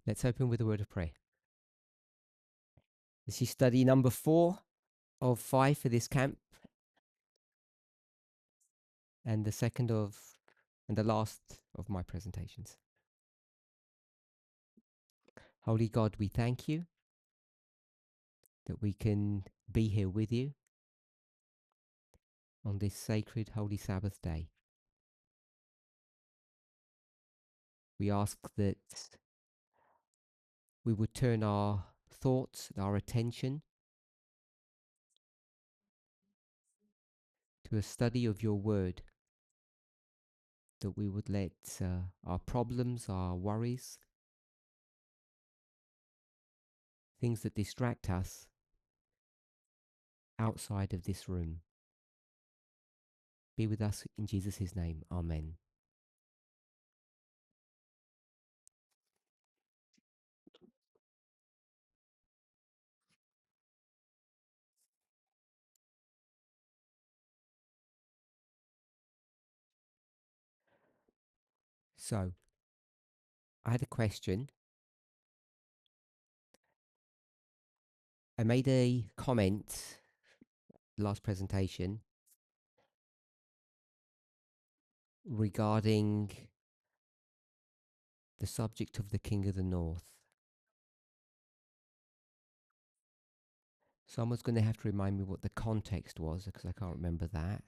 Let's open with a word of prayer. This is study number 4 of 5 for this camp, and the second of, and the last of my presentations. Holy God, we thank you that we can be here with you on this sacred Holy Sabbath day. We ask that we would turn our thoughts and our attention to a study of your word, that we would let our problems, our worries, things that distract us outside of this room. Be with us in Jesus' name. Amen. So, I had a question. I made a comment last presentation regarding the subject of the King of the North. Someone's going to have to remind me what the context was, because I can't remember that.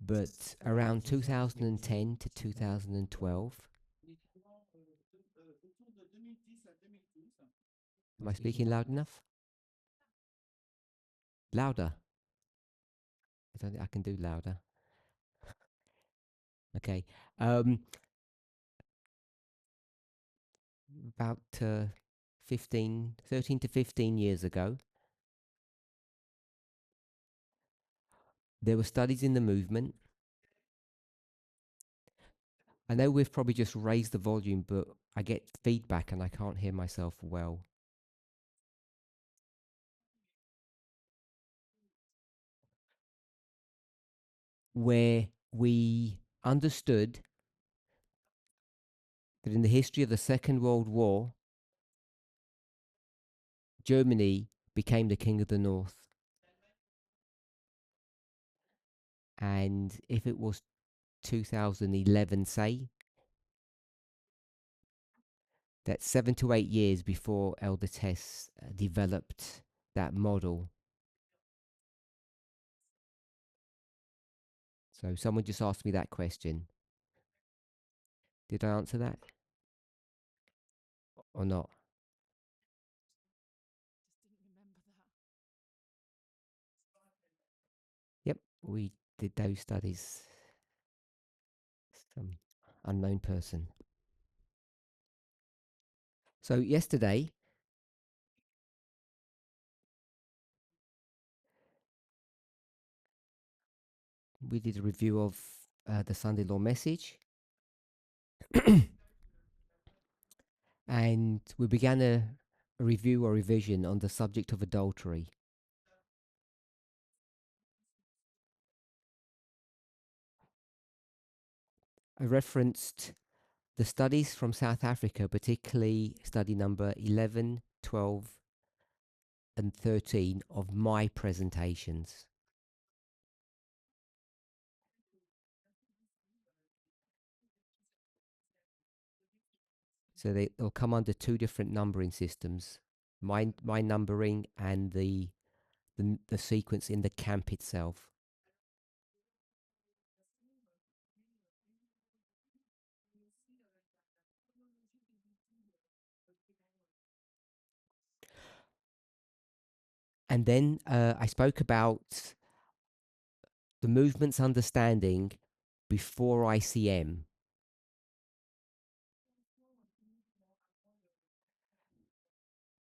But around 2010 to 2012, am I speaking loud enough? Louder. I don't think I can do louder. Okay. About 13 to 15 years ago, there were studies in the movement. I know we've probably just raised the volume, but I get feedback and I can't hear myself well. Where we understood that in the history of the Second World War, Germany became the King of the North. And if it was 2011, say, that's 7 to 8 years before Elder Tess developed that model. So someone just asked me that question. Did I answer that or not? Yep, we did those studies. Some unknown person. So yesterday, we did a review of the Sunday Law message. And we began a review or revision on the subject of adultery. I referenced the studies from South Africa, particularly study number 11, 12, and 13 of my presentations. So they'll come under two different numbering systems, my numbering and the sequence in the camp itself. And then I spoke about the movement's understanding before ICM.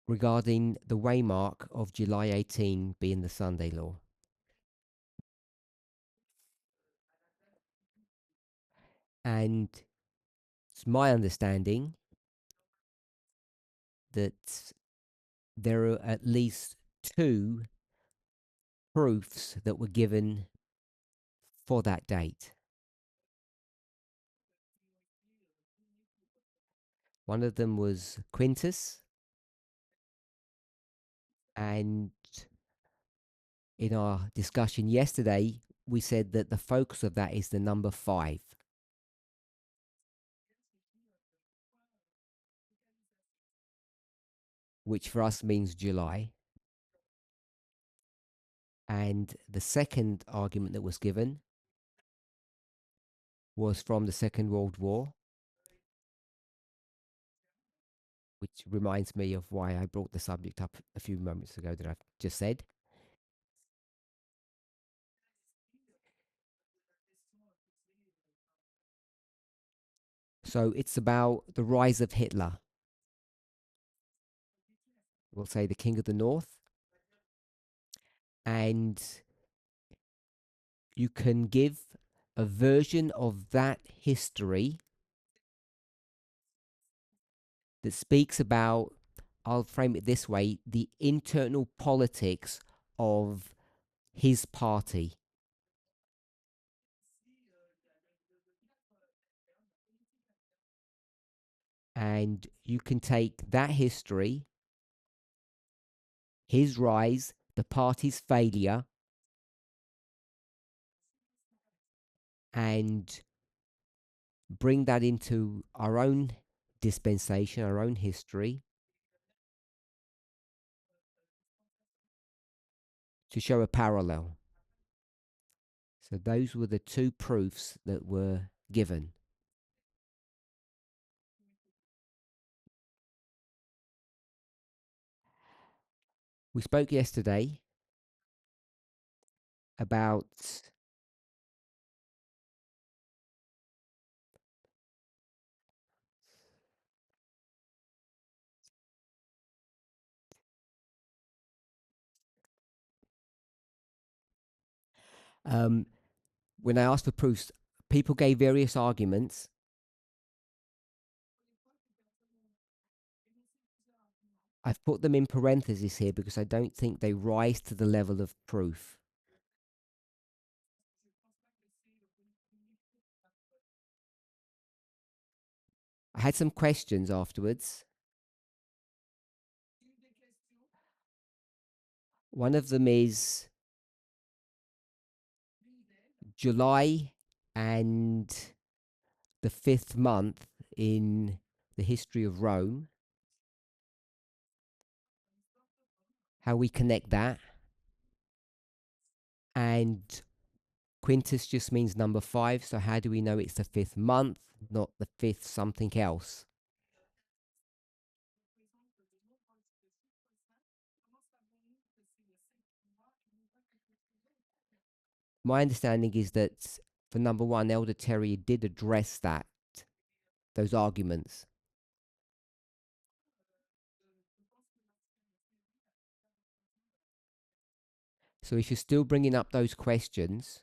Regarding the waymark of July 18 being the Sunday law. And it's my understanding that there are at least two proofs that were given for that date. One of them was Quintus, and in our discussion yesterday, we said that the focus of that is the number 5, which for us means July. And the second argument that was given was from the Second World War, which reminds me of why I brought the subject up a few moments ago that I've just said. So it's about the rise of Hitler. We'll say the King of the North. And you can give a version of that history that speaks about, I'll frame it this way, the internal politics of his party. And you can take that history, his rise, the party's failure, and bring that into our own dispensation, our own history, to show a parallel. So those were the two proofs that were given. We spoke yesterday about um, when I asked for proofs, people gave various arguments. I've put them in parentheses here because I don't think they rise to the level of proof. I had some questions afterwards. One of them is July and the 5th month in the history of Rome, how we connect that. And Quintus just means number 5, so how do we know it's the 5th month, not the 5th something else? My understanding is that for number 1, Elder Terry did address those arguments. So if you're still bringing up those questions,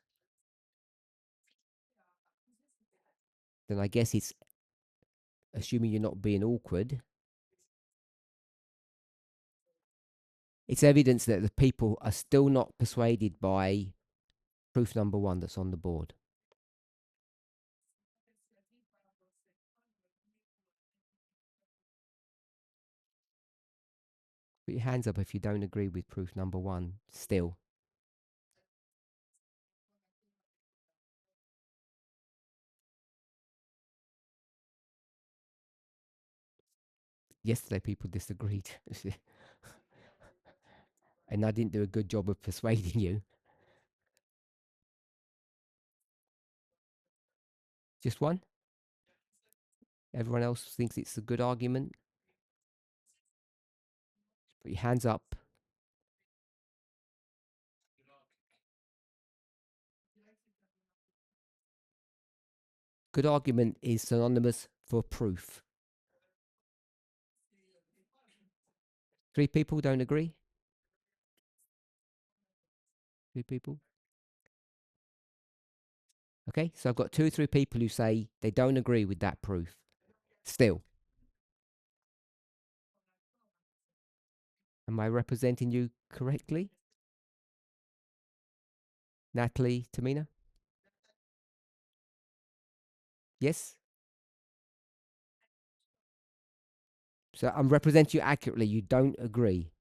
then I guess it's, assuming you're not being awkward, it's evidence that the people are still not persuaded by proof number 1 that's on the board. Put your hands up if you don't agree with proof number 1 still. Yesterday people disagreed. And I didn't do a good job of persuading you. Just one? Everyone else thinks it's a good argument? Put your hands up. Good argument is synonymous for proof. 3 people don't agree? 3 people? Okay, so I've got 2 or 3 people who say they don't agree with that proof. Still. Am I representing you correctly? Natalie, Tamina? Yes? So I'm representing you accurately. You don't agree.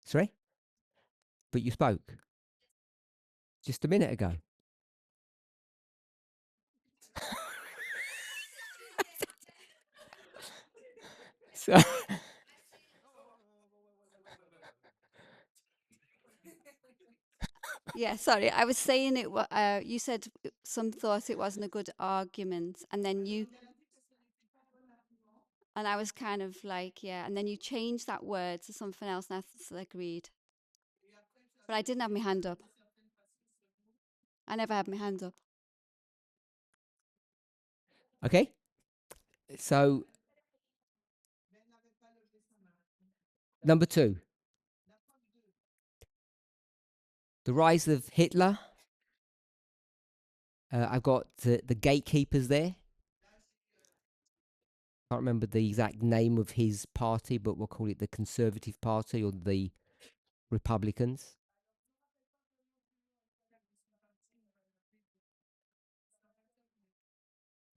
Sorry? But you spoke just a minute ago. So Yeah, sorry. I was saying you said some thought it wasn't a good argument, and then and I was kind of like, yeah, and then you changed that word to something else, and I agreed. But I didn't have my hand up. I never had my hand up. okay. So number two, the rise of Hitler. I've got the gatekeepers there. Can't remember the exact name of his party, but we'll call it the Conservative Party or the Republicans.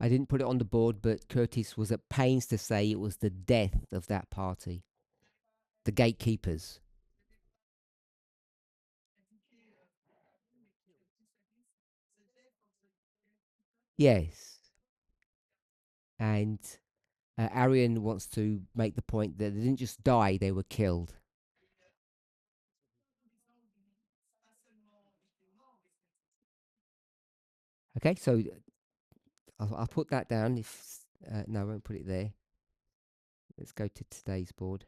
I didn't put it on the board, but Curtis was at pains to say it was the death of that party. The gatekeepers. Yes. And Arian wants to make the point that they didn't just die, they were killed. Okay, so I'll put that down. If no, I won't put it there. Let's go to today's board.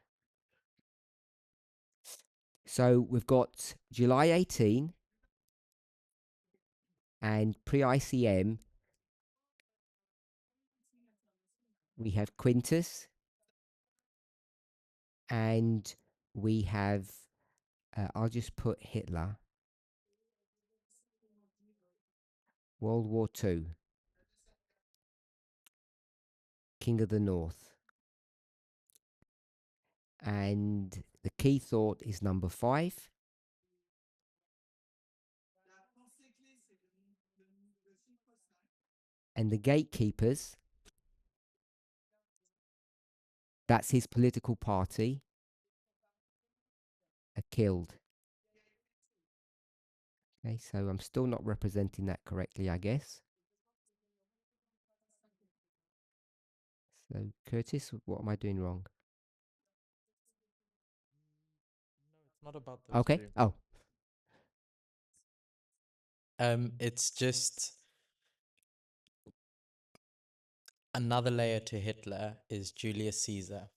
So we've got July 18 and pre-ICM. We have Quintus and we have, I'll just put Hitler, World War II, King of the North. And the key thought is number 5. And the gatekeepers, that's his political party, are killed. Okay, so I'm still not representing that correctly, I guess. So, Curtis, what am I doing wrong? No, it's not about those Okay. two. Oh, It's just another layer to Hitler is Julius Caesar.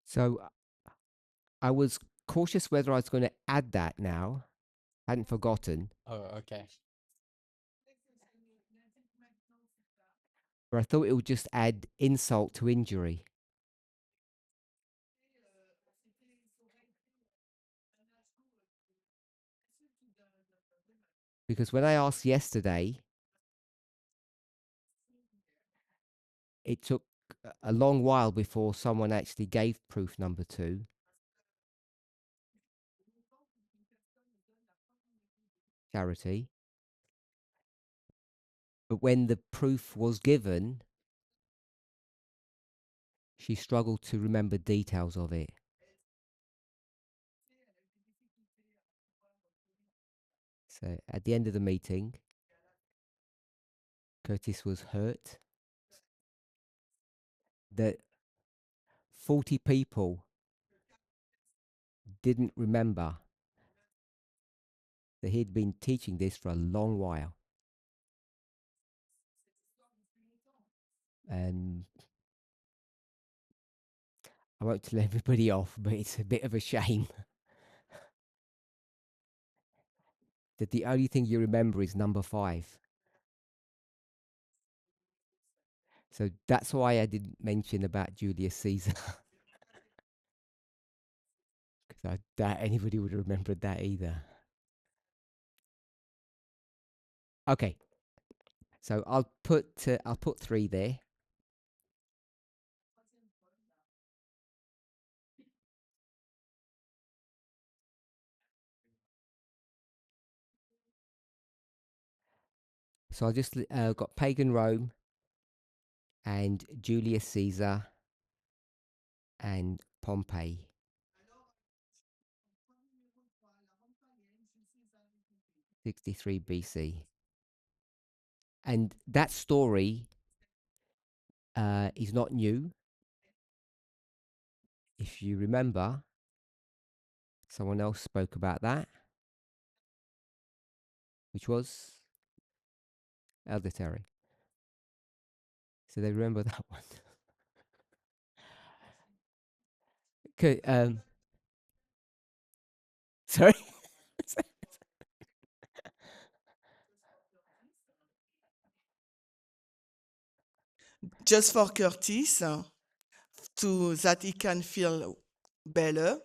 so I was cautious whether I was going to add that now. I hadn't forgotten, Oh, okay. but I thought it would just add insult to injury. Because when I asked yesterday, it took a long while before someone actually gave proof number 2, Charity. But when the proof was given, she struggled to remember details of it. So at the end of the meeting, Curtis was hurt that 40 people didn't remember that he'd been teaching this for a long while. And I won't tell everybody off, but it's a bit of a shame that the only thing you remember is number 5. So that's why I didn't mention about Julius Caesar, because I doubt anybody would have remembered that either. Okay, so I'll put 3 there. So I just got pagan Rome and Julius Caesar and Pompey. 63 BC. And that story is not new. If you remember, someone else spoke about that, which was Elder Terry. So they remember that one. Okay, sorry. Just for Curtis, to that he can feel better.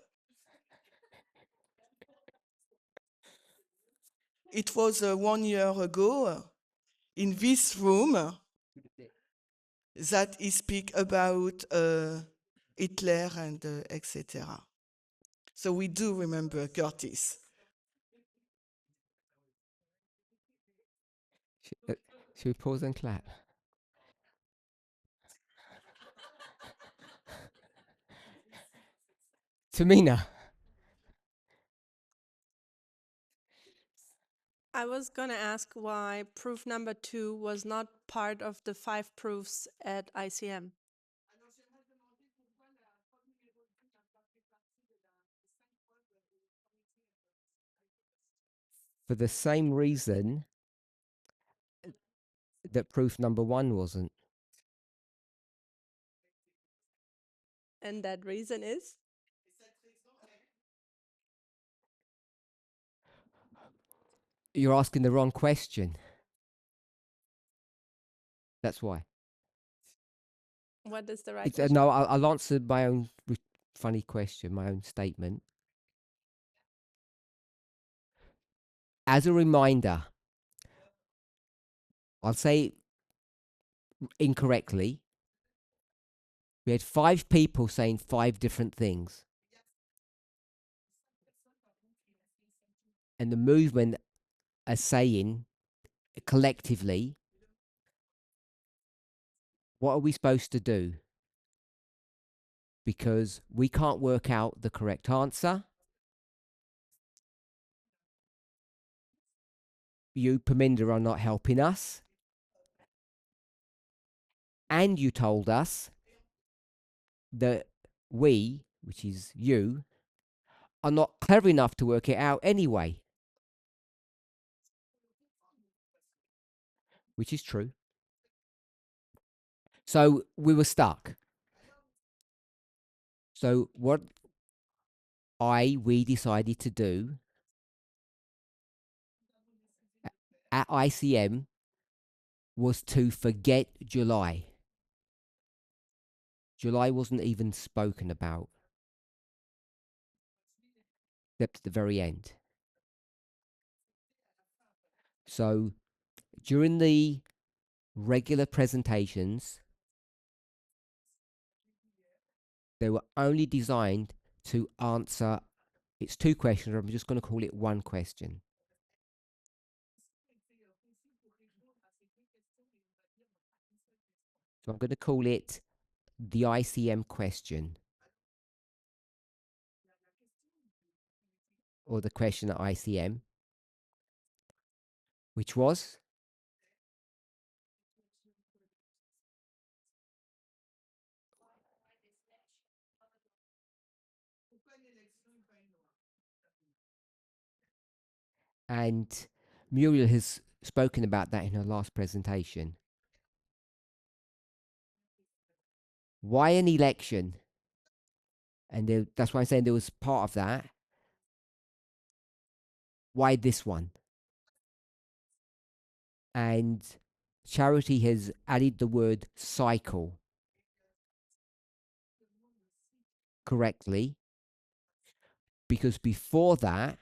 It was 1 year ago in this room that he speak about Hitler and etc. So we do remember Curtis. Should we pause and clap? Tamina. I was going to ask why proof number 2 was not part of the 5 proofs at ICM. For the same reason that proof number 1 wasn't. And that reason is? You're asking the wrong question. That's why. What is the right It's, question? no, I'll answer my own funny question, my own statement. As a reminder, I'll say incorrectly. We had 5 people saying 5 different things. And the movement are saying collectively, what are we supposed to do? Because we can't work out the correct answer. You, Paminda, are not helping us. And you told us that we, which is you, are not clever enough to work it out anyway. Which is true. So we were stuck. So what we decided to do at ICM was to forget July. July wasn't even spoken about, except at the very end. So during the regular presentations, they were only designed to answer, it's 2 questions, I'm just going to call it 1 question. So I'm going to call it the ICM question, or the question at ICM, which was, and Muriel has spoken about that in her last presentation. Why an election? And that's why I'm saying there was part of that. Why this one? And Charity has added the word cycle correctly, because before that,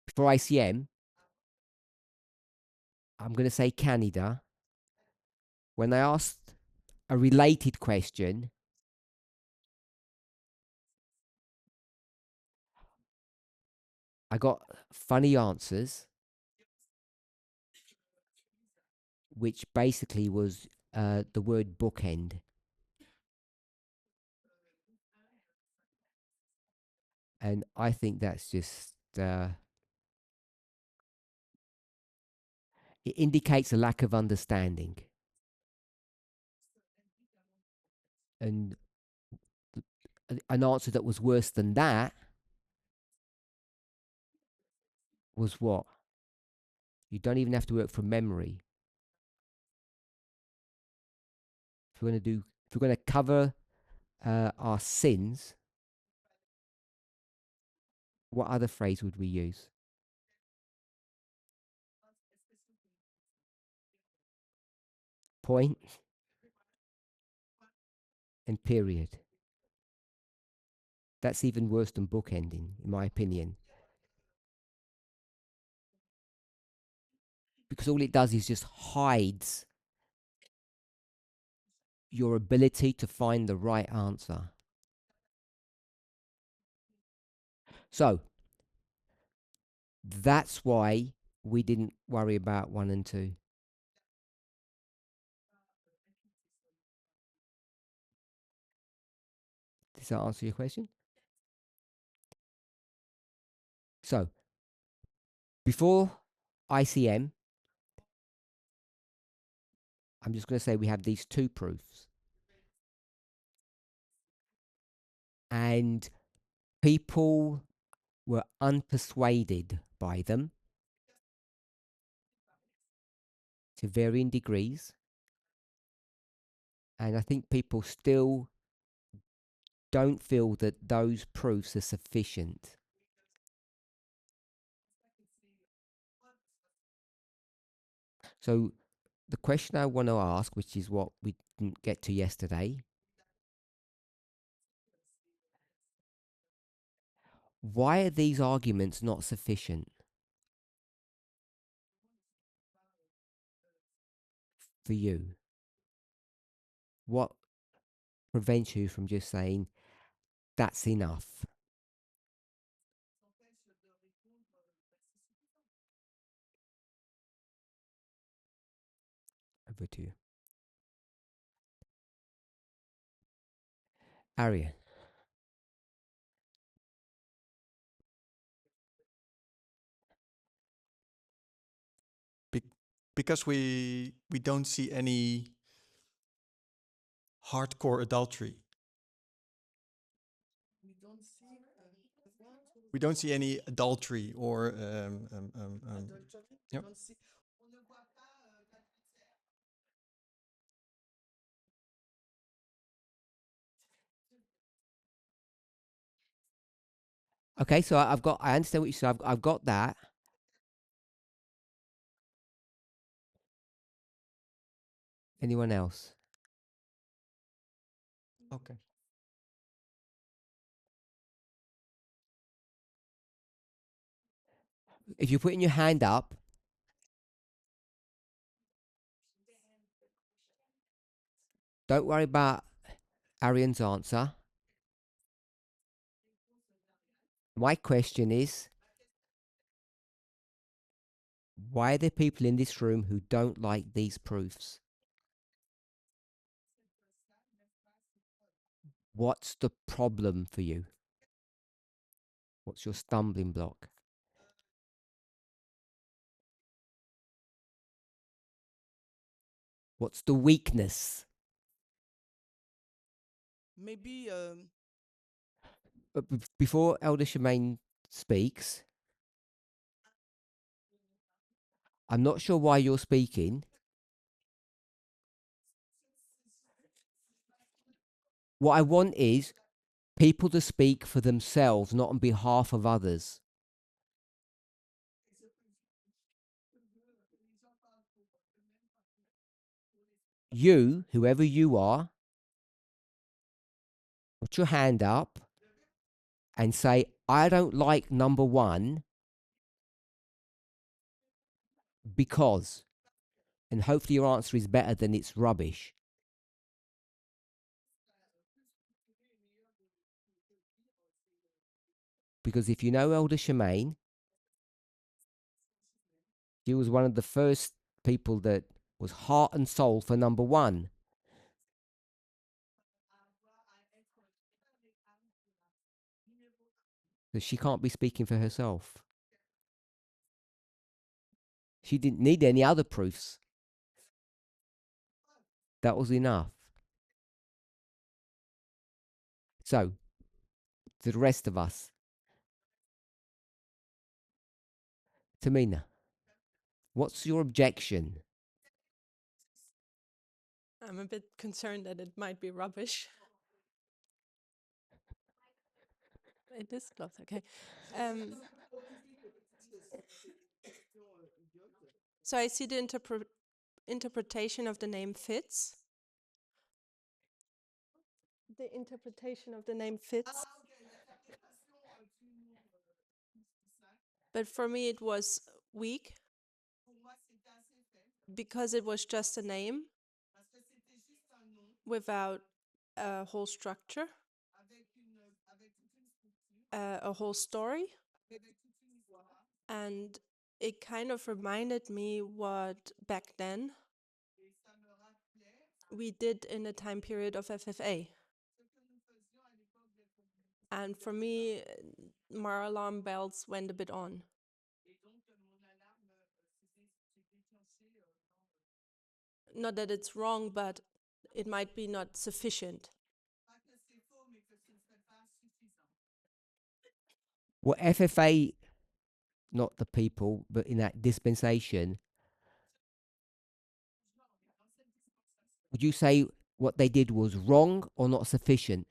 before ICM, I'm going to say Canada, when I asked a related question, I got funny answers. which basically was the word bookend. And I think that's just, it indicates a lack of understanding. And an answer that was worse than that was what? You don't even have to work from memory. If we're going to cover our sins, what other phrase would we use? Point and period. That's even worse than bookending, in my opinion. Because all it does is just hides your ability to find the right answer. So, that's why we didn't worry about 1 and 2. Does that answer your question? So, before ICM, I'm just going to say we have these 2 proofs. And people were unpersuaded by them to varying degrees. And I think people still don't feel that those proofs are sufficient. So the question I want to ask, which is what we didn't get to yesterday, why are these arguments not sufficient for you? What prevents you from just saying, that's enough? Over to you. Arian. Because we don't see any hardcore adultery. We don't see any adultery or yep. Okay, so I understand what you said. I've got that. Anyone else? Okay. If you're putting your hand up, don't worry about Arian's answer. My question is, why are there people in this room who don't like these proofs? What's the problem for you? What's your stumbling block? What's the weakness? Maybe Before Elder Shemaine speaks, I'm not sure why you're speaking. What I want is people to speak for themselves, not on behalf of others. You, whoever you are, put your hand up and say, I don't like number 1 because, and hopefully your answer is better than it's rubbish. Because if you know Elder Shemaine, she was one of the first people that was heart and soul for number one. So she can't be speaking for herself. She didn't need any other proofs. That was enough. So, to the rest of us, Tamina, what's your objection? I'm a bit concerned that it might be rubbish. It is close, okay. So I see the interpretation of the name fits. The interpretation of the name fits. But for me, it was weak because it was just a name without a whole structure, a whole story. And it kind of reminded me what back then we did in the time period of FFA. And for me, my alarm bells went a bit on. Not that it's wrong, but it might be not sufficient. Well, FFA, not the people, but in that dispensation, would you say what they did was wrong or not sufficient?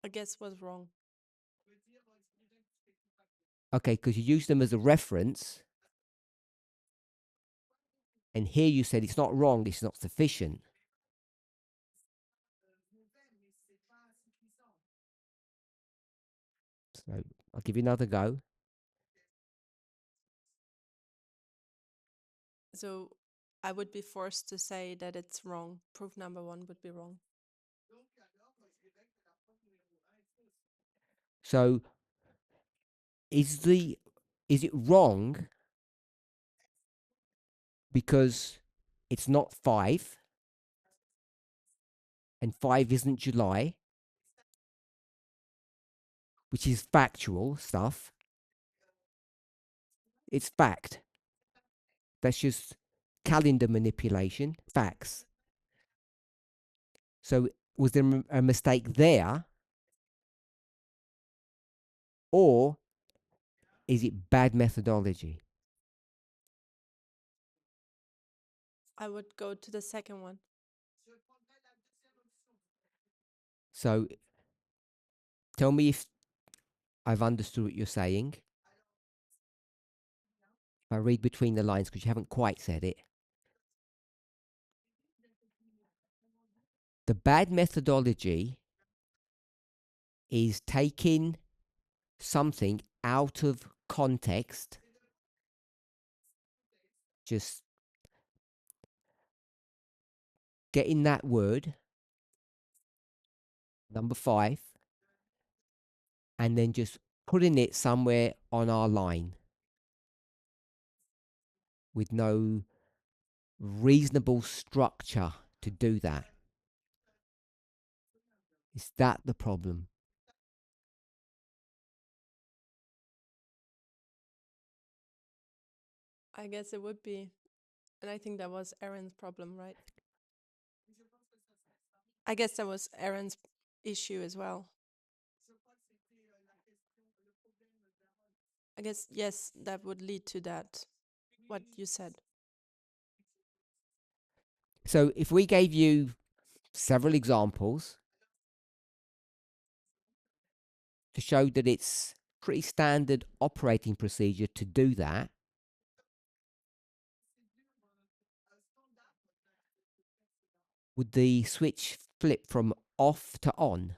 I guess was wrong. Okay, because you used them as a reference, and here you said it's not wrong, it's not sufficient. So I'll give you another go. So I would be forced to say that it's wrong. Proof number one would be wrong. So is it wrong because it's not 5 and 5 isn't July, which is factual stuff? It's fact. That's just calendar manipulation, facts. So was there a mistake there, or is it bad methodology? I would go to the second one. So tell me if I've understood what you're saying. If I read between the lines, because you haven't quite said it. The bad methodology is taking something out of context, just getting that word, number 5, and then just putting it somewhere on our line with no reasonable structure to do that. Is that the problem? I guess it would be. And I think that was Aaron's problem, right? I guess that was Aaron's issue as well. I guess, yes, that would lead to that, what you said. So if we gave you several examples to show that it's pretty standard operating procedure to do that, would the switch flip from off to on?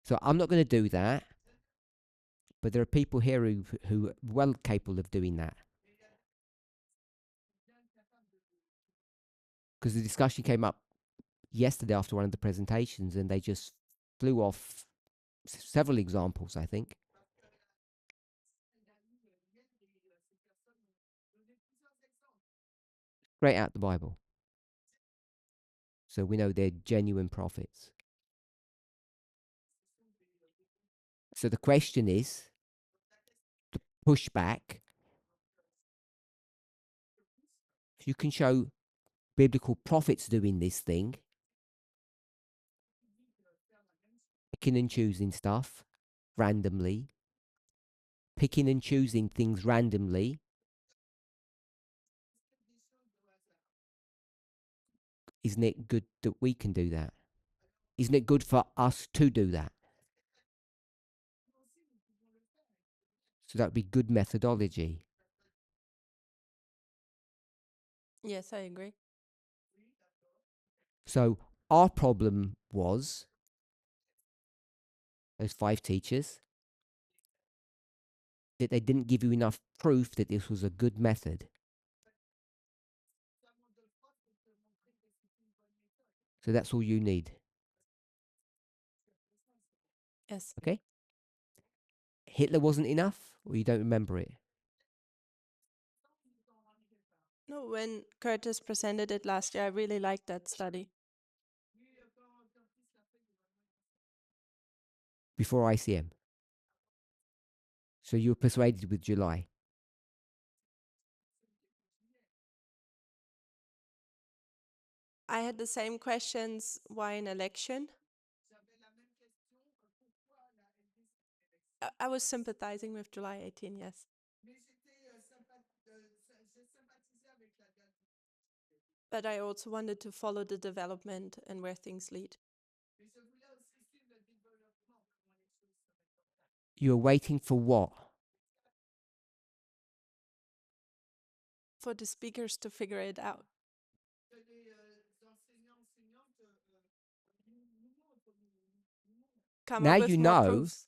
So I'm not going to do that, but there are people here who are well capable of doing that. because the discussion came up yesterday after one of the presentations, and they just flew off several examples, I think. Straight out the Bible. So we know they're genuine prophets. So the question is, the pushback, if you can show biblical prophets doing this thing, picking and choosing stuff randomly, picking and choosing things randomly, isn't it good that we can do that? Isn't it good for us to do that? So that would be good methodology. Yes, I agree. So our problem was those 5 teachers, that they didn't give you enough proof that this was a good method. So that's all you need. Yes. Okay? Hitler wasn't enough, or you don't remember it? No, when Curtis presented it last year, I really liked that study. Before ICM. So you were persuaded with July. I had the same questions, why an election? I was sympathizing with July 18, yes. But I also wanted to follow the development and where things lead. You were waiting for what? For the speakers to figure it out. Come Now up with you more know. proofs.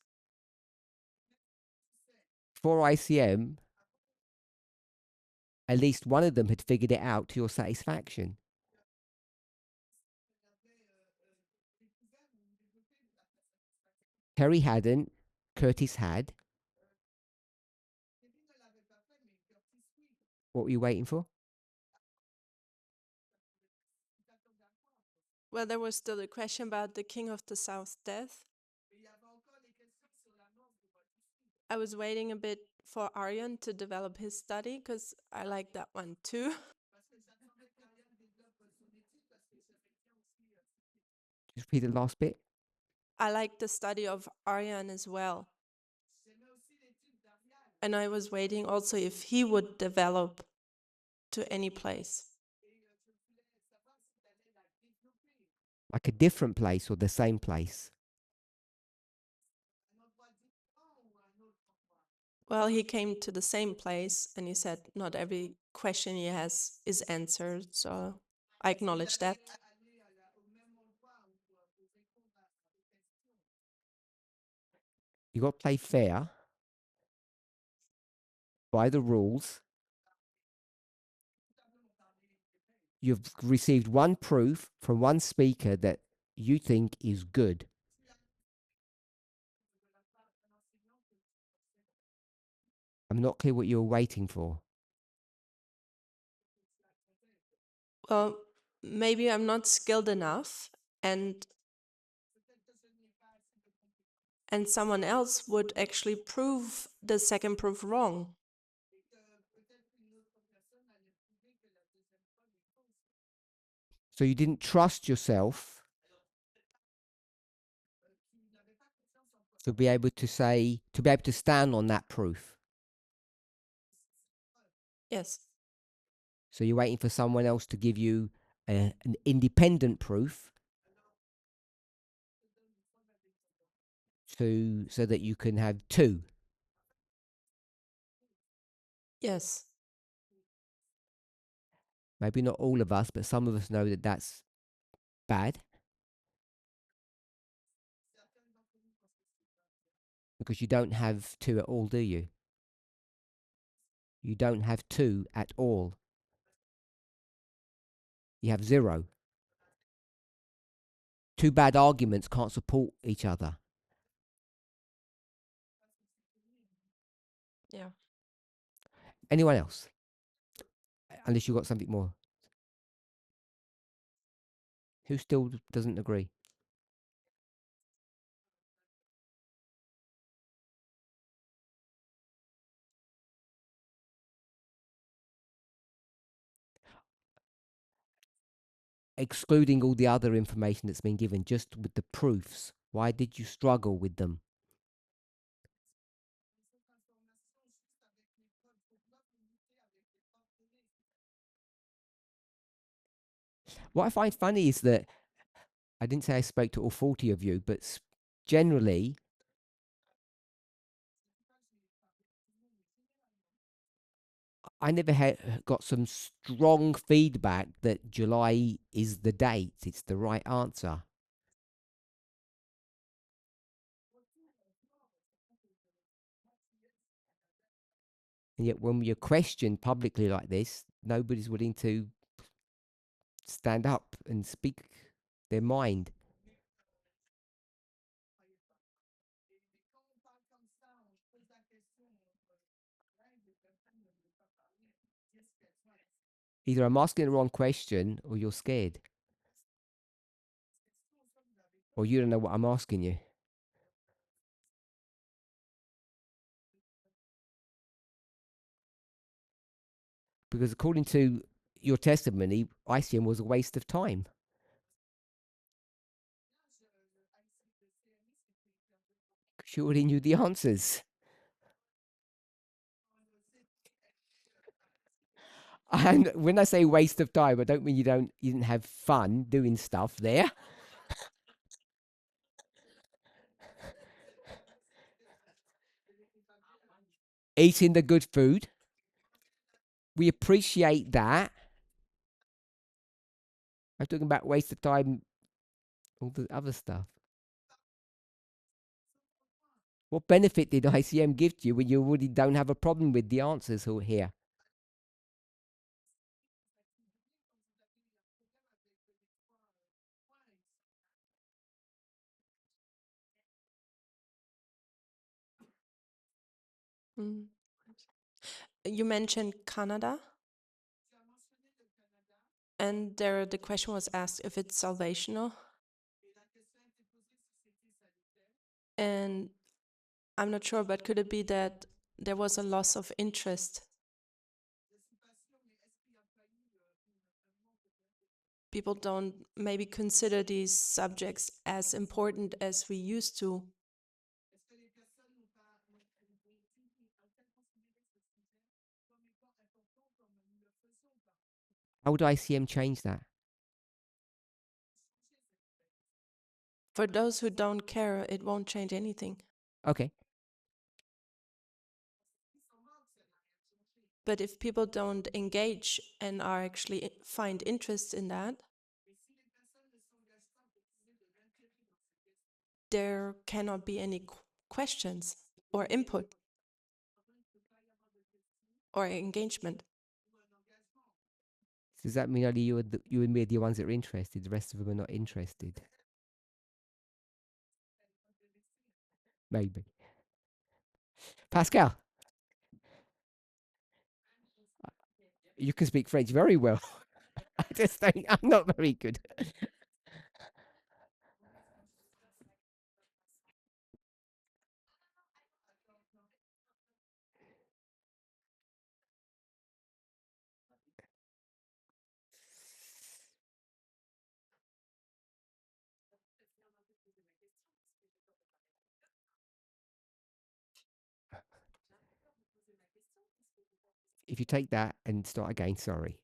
For ICM, at least one of them had figured it out to your satisfaction. Terry hadn't, Curtis had. What were you waiting for? Well, there was still a question about the King of the South death. I was waiting a bit for Aryan to develop his study because I like that one too. Just repeat the last bit. I like the study of Aryan as well. And I was waiting also if he would develop to any place. Like a different place or the same place. Well, he came to the same place and he said not every question he has is answered. So I acknowledge that. You got to play fair by the rules. You've received one proof from one speaker that you think is good. I'm not clear what you're waiting for. Well, maybe I'm not skilled enough and someone else would actually prove the second proof wrong. So you didn't trust yourself to be able to say, to be able to stand on that proof. Yes. So you're waiting for someone else to give you an independent proof so that you can have 2. Yes. Maybe not all of us, but some of us know that that's bad. Because you don't have 2 at all, do you? You don't have 2 at all. You have 0. Two bad arguments can't support each other. Yeah. Anyone else? Unless you've got something more. Who still doesn't agree? Excluding all the other information that's been given, just with the proofs, why did you struggle with them? What I find funny is that I didn't say I spoke to all 40 of you, but generally, I never got some strong feedback that July is the date, it's the right answer. And yet, when you're questioned publicly like this, nobody's willing to stand up and speak their mind. Either I'm asking the wrong question or you're scared. Or you don't know what I'm asking you. Because according to your testimony, ICM was a waste of time. She already knew the answers. And when I say waste of time, I don't mean you didn't have fun doing stuff there. Eating the good food. We appreciate that. I'm talking about waste of time, all the other stuff. What benefit did ICM give to you when you already don't have a problem with the answers here? Mm. You mentioned Canada, and there the question was asked if it's salvational. And I'm not sure, but could it be that there was a loss of interest? People don't maybe consider these subjects as important as we used to. How would ICM change that? For those who don't care, it won't change anything. Okay. But if people don't engage and are actually find interest in that, there cannot be any questions or input or engagement. Does that mean only you and me are the ones that are interested? The rest of them are not interested? Maybe. Pascal, you can speak French very well. I just think I'm not very good. If you take that and start again, sorry.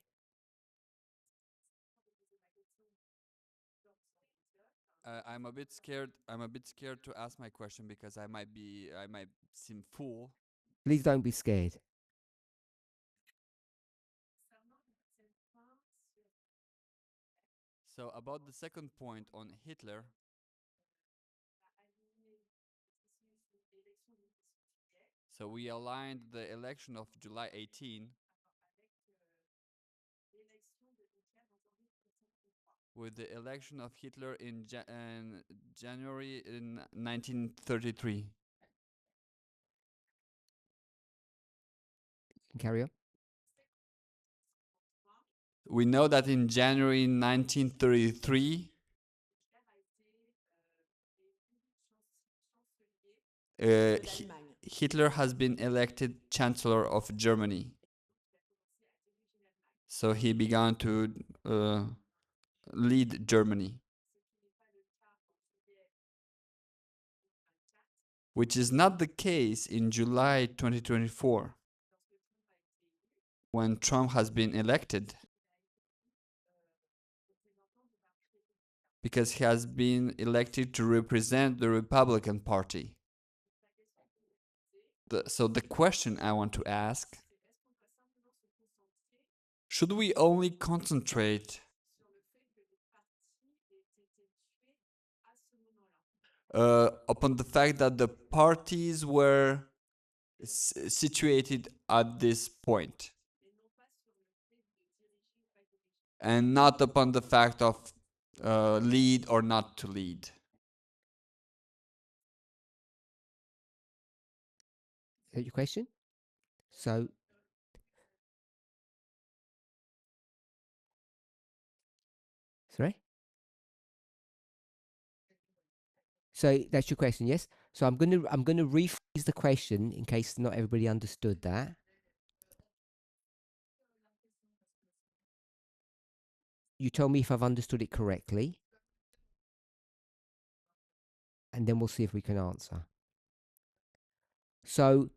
I'm a bit scared. I'm a bit scared to ask my question because I might seem fool. Please don't be scared. So about the second point on Hitler, so we aligned the election of July 18 with the election of Hitler in January in 1933. Carry on. We know that in January 1933, Hitler has been elected Chancellor of Germany. So he began to lead Germany, which is not the case in July 2024, when Trump has been elected, because he has been elected to represent the Republican Party. So the question I want to ask, should we only concentrate upon the fact that the parties were situated at this point, and not upon the fact of lead or not to lead? Is that your question? So, sorry? So that's your question, yes? So I'm gonna rephrase the question in case not everybody understood that. You tell me if I've understood it correctly, and then we'll see if we can answer. So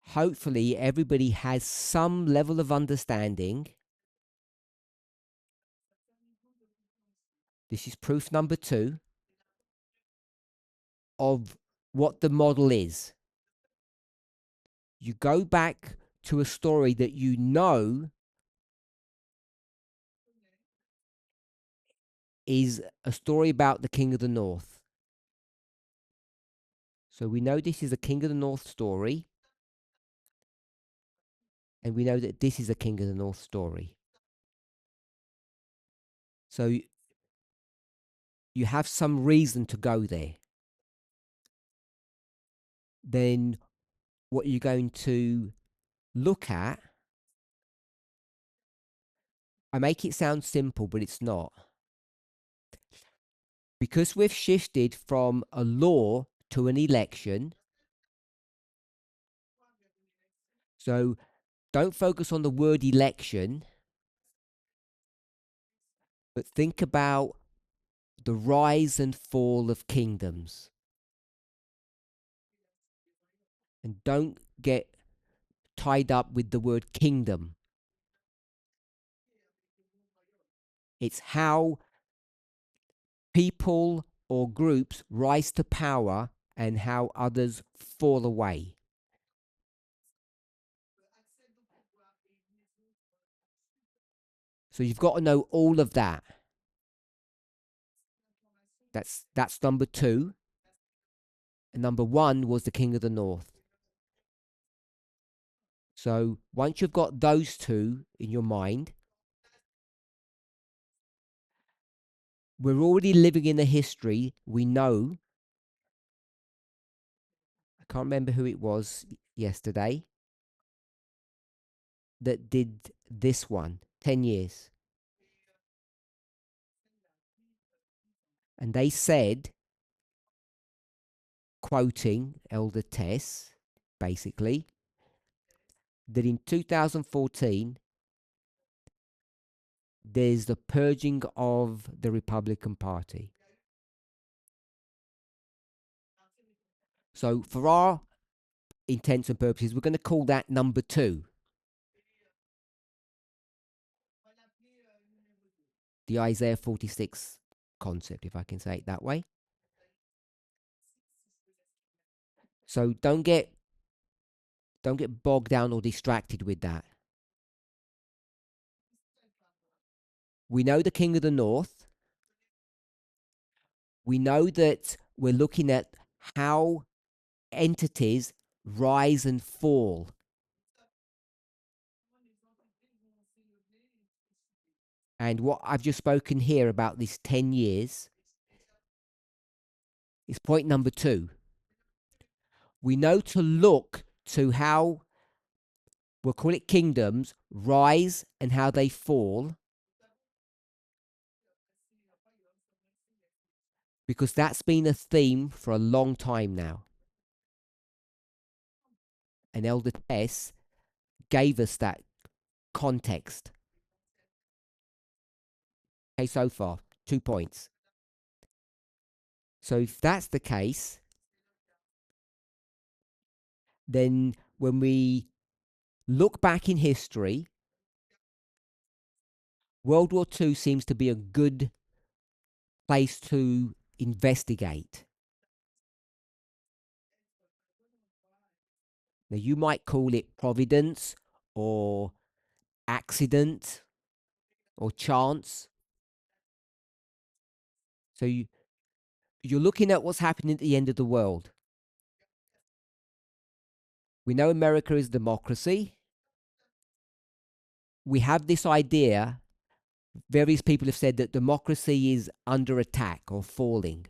hopefully everybody has some level of understanding. This is proof number 2 of what the model is. You go back to a story that you know is a story about the King of the North. So we know this is a King of the North story, and we know that this is a King of the North story. So you have some reason to go there. Then what you're going to look at, I make it sound simple, but it's not. Because we've shifted from a law to an election, so don't focus on the word election, but think about the rise and fall of kingdoms. And don't get tied up with the word kingdom. It's how people or groups rise to power and how others fall away. So you've got to know all of that. That's number 2. And number 1 was the King of the North. So once you've got those 2 in your mind, we're already living in a history. We know, I can't remember who it was yesterday, that did this one, 10 years. And they said, quoting Elder Tess, basically, that in 2014, there's the purging of the Republican Party. So for our intents and purposes, we're going to call that number 2. The Isaiah 46 concept, if I can say it that way. So don't get bogged down or distracted with that. We know the King of the North. We know that we're looking at how entities rise and fall. And what I've just spoken here about this 10 years is point number 2. We know to look to how, we'll call it kingdoms, rise and how they fall, because that's been a theme for a long time now. And Elder Tess gave us that context. Okay, so far, 2 points. So if that's the case, then when we look back in history, World War II seems to be a good place to investigate. Now, you might call it providence or accident or chance. So you're looking at what's happening at the end of the world. We know America is democracy. We have this idea, various people have said that democracy is under attack or falling.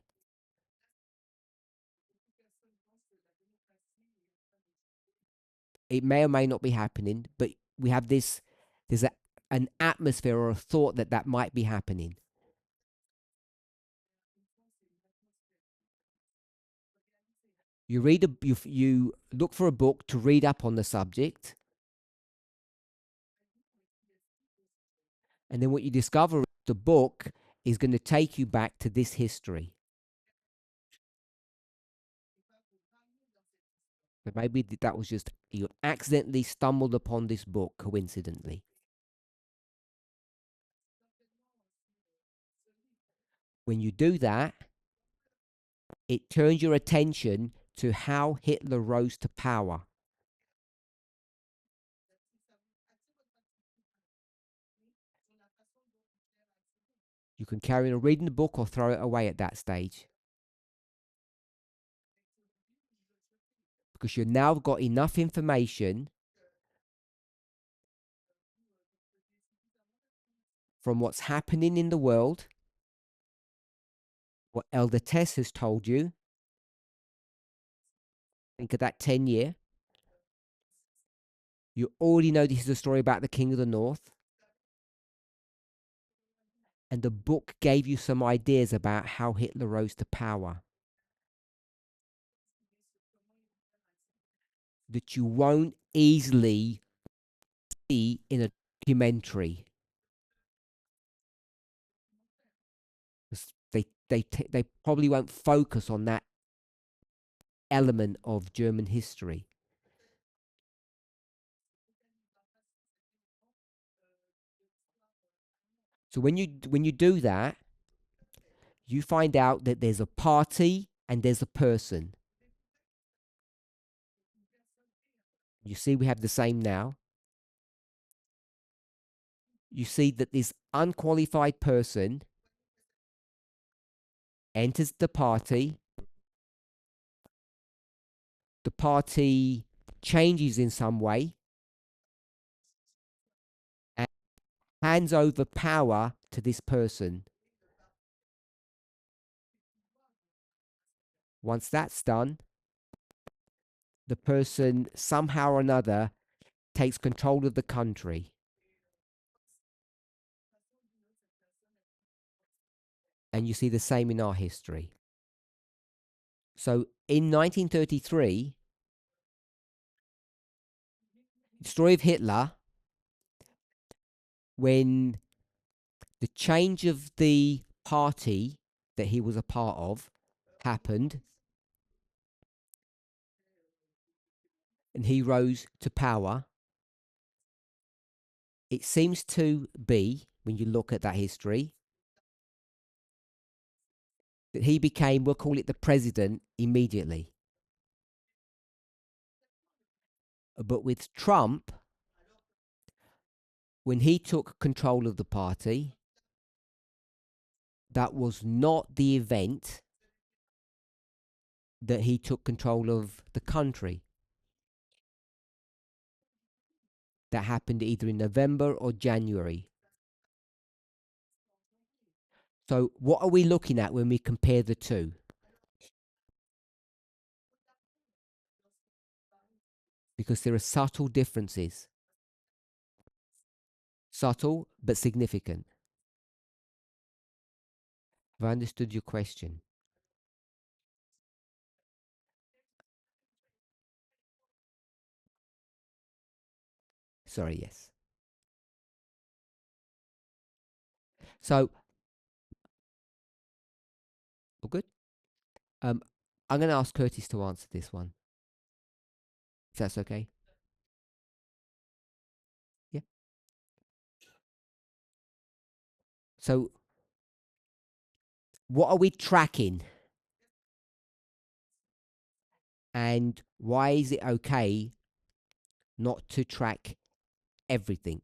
It may or may not be happening, but we have there's an atmosphere or a thought that that might be happening. You look for a book to read up on the subject, and then what you discover is the book is going to take you back to this history. But maybe that was just you accidentally stumbled upon this book coincidentally. When you do that, it turns your attention to how Hitler rose to power. You can carry on reading the book or throw it away at that stage. Because you've now got enough information from what's happening in the world, what Elder Tess has told you. Think of that 10-year. You already know this is a story about the King of the North. And the book gave you some ideas about how Hitler rose to power that you won't easily see in a documentary. They probably won't focus on that element of German history. So when you do that, you find out that there's a party and there's a person. You see, we have the same now. You see that this unqualified person enters the party. The party changes in some way and hands over power to this person. Once that's done, the person somehow or another takes control of the country. And you see the same in our history. So in 1933, the story of Hitler, when the change of the party that he was a part of happened, and he rose to power, it seems to be, when you look at that history, that he became, we'll call it the president, immediately. But with Trump, when he took control of the party, that was not the event that he took control of the country. That happened either in November or January. So what are we looking at when we compare the two? Because there are subtle differences. Subtle but significant. Have I understood your question? Sorry, yes. So, all good? I'm going to ask Curtis to answer this one. If that's okay? Yeah. So, what are we tracking? And why is it okay not to track everything?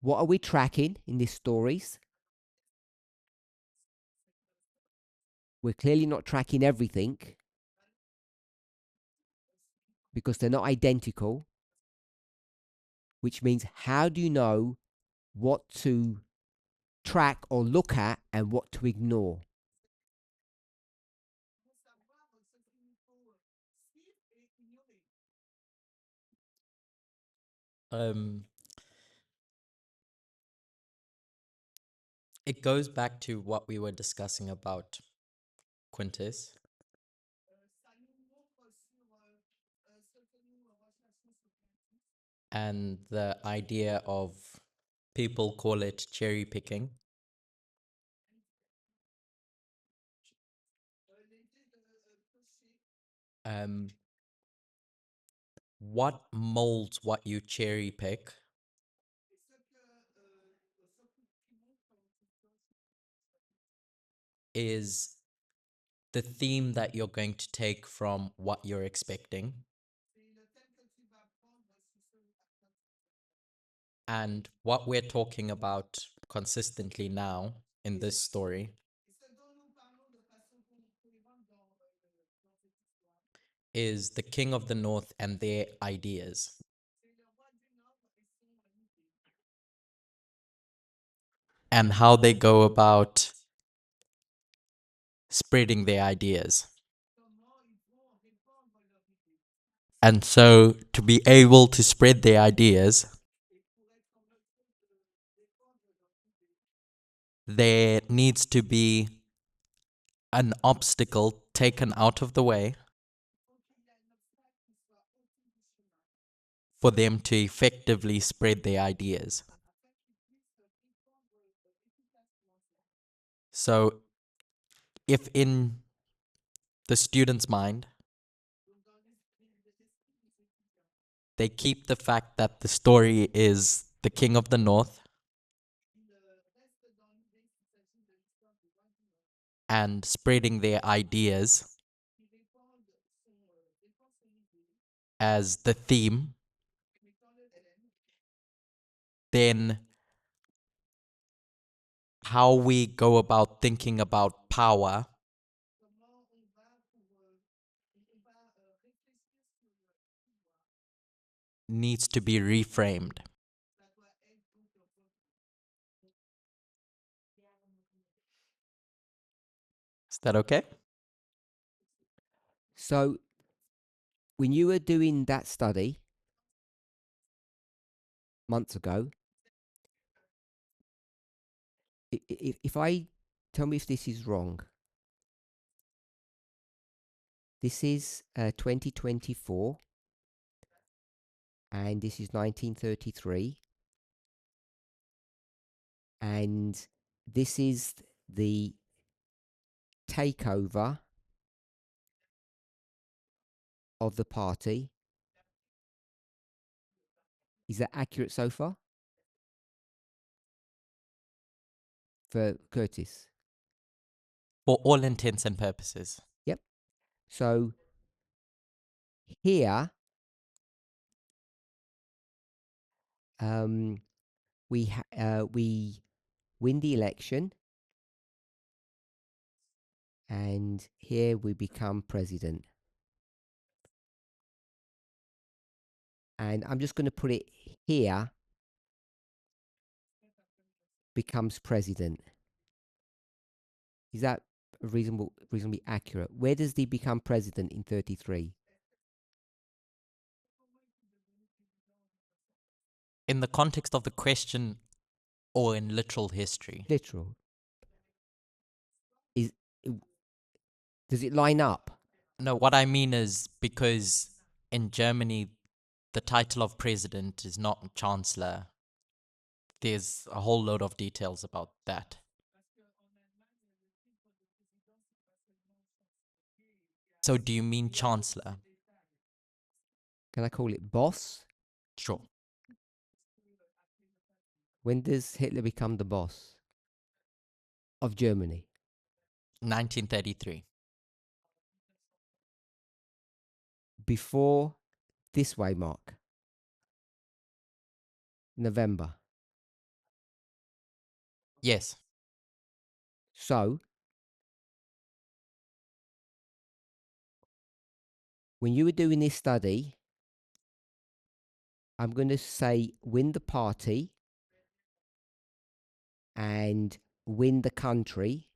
What are we tracking in these stories? We're clearly not tracking everything because they're not identical, which means how do you know what to track or look at and what to ignore? Um, it goes back to what we were discussing about Quintus. And the idea of people call it cherry picking. Um, what molds what you cherry pick is the theme that you're going to take from what you're expecting. And what we're talking about consistently now in this story is the king of the north and their ideas. And how they go about spreading their ideas. And so to be able to spread their ideas, there needs to be an obstacle taken out of the way for them to effectively spread their ideas. So if in the student's mind, they keep the fact that the story is the king of the north and spreading their ideas as the theme, then how we go about thinking about power needs to be reframed. Is that okay? So, when you were doing that study months ago, if I tell me if this is wrong, this is 2024 and this is 1933, and this is the takeover of the party. Is that accurate so far? For Curtis? For all intents and purposes. Yep. So here we win the election, and here we become president. and I'm just going to put it here, becomes president. Is that reasonably accurate? Where does he become president in 33? In the context of the question or in literal history? Literal. Does it line up? No, what I mean is because in Germany, the title of president is not chancellor. There's a whole load of details about that. So do you mean chancellor? Can I call it boss? Sure. When does Hitler become the boss of Germany? 1933. Before this way mark. November. Yes. So, when you were doing this study, I'm going to say win the party and win the country.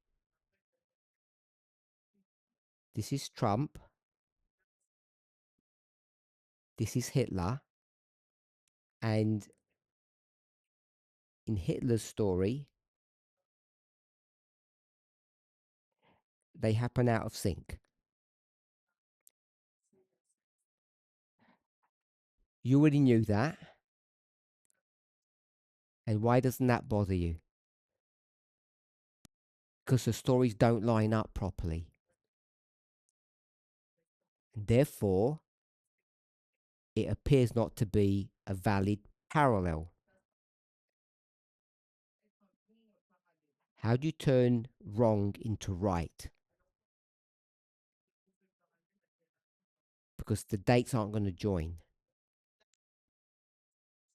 This is Trump. This is Hitler. And in Hitler's story, they happen out of sync. You already knew that. And why doesn't that bother you? Because the stories don't line up properly. Therefore, it appears not to be a valid parallel. How do you turn wrong into right? Because the dates aren't going to join.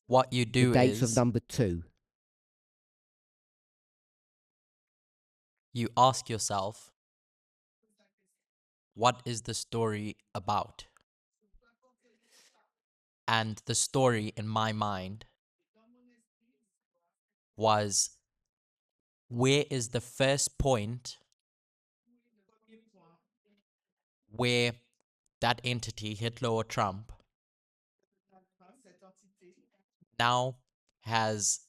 What you The do dates of is number 2. you ask yourself, what is the story about? And the story in my mind was, where is the first point where that entity, Hitler or Trump, now has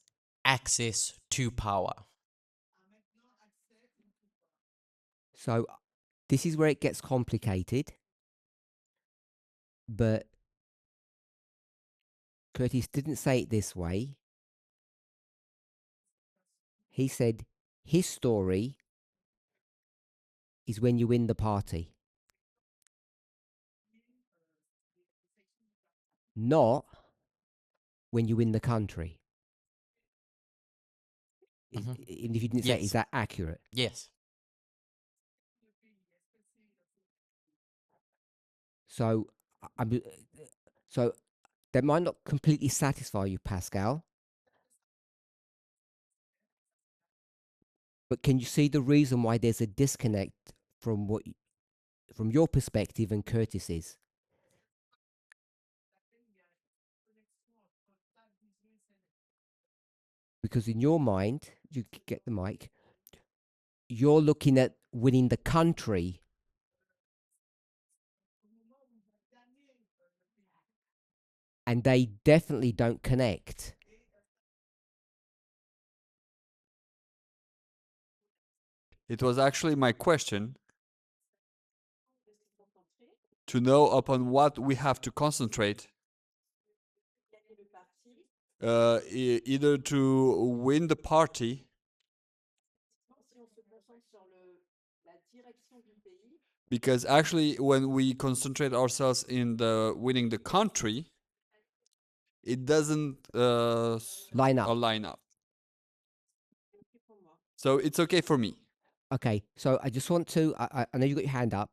access to power? So this is where it gets complicated. But Curtis didn't say it this way. He said his story is when you win the party. Not when you win the country. Mhm. Even if you didn't say it, Yes. is that accurate? Yes. So, so that might not completely satisfy you, Pascal. But can you see the reason why there's a disconnect from from your perspective and Curtis's? Because in your mind, you get the mic, you're looking at winning the country. And they definitely don't connect. It was actually my question to know upon what we have to concentrate. Either to win the party, because actually when we concentrate ourselves in the winning the country, it doesn't Line up. line up. So it's okay for me. Okay, so I just want to, I know you got your hand up.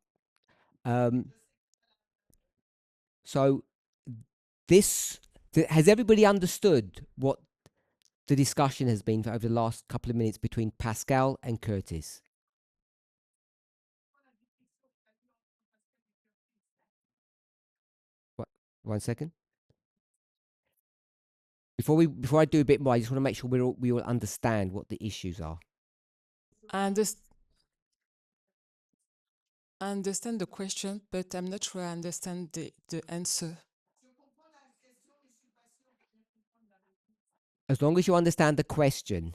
So has everybody understood what the discussion has been over the last couple of minutes between Pascal and Curtis? What? 1 second. before I do a bit more, I just want to make sure we all understand what the issues are. I understand the question, but I'm not sure I understand the answer. As long as you understand the question,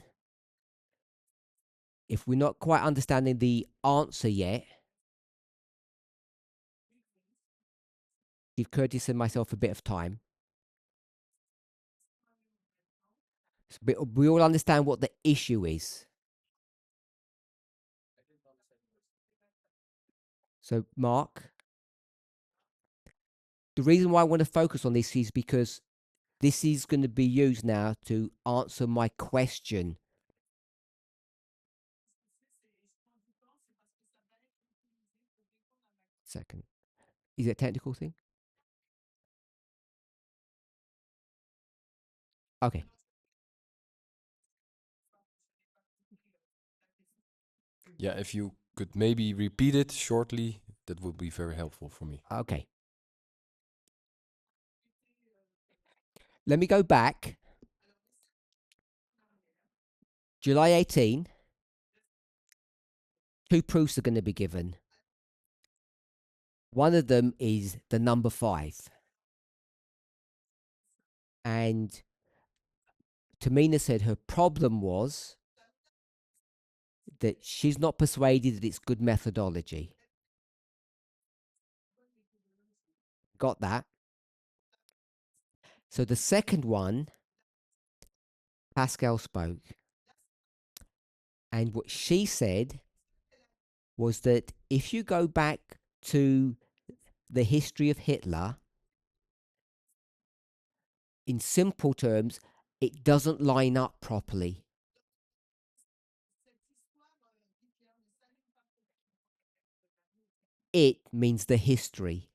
if we're not quite understanding the answer yet, give Curtis and myself a bit of time. But we all understand what the issue is. So, Mark, the reason why I want to focus on this is because this is going to be used now to answer my question. Second. Is it a technical thing? Okay. Yeah, if you could maybe repeat it shortly, that would be very helpful for me. Okay. Let me go back. July 18, two proofs are going to be given. One of them is the number 5. And Tamina said her problem was that she's not persuaded that it's good methodology. Got that? So the second one, Pascal spoke. And what she said was that if you go back to the history of Hitler, in simple terms, it doesn't line up properly. It means the history.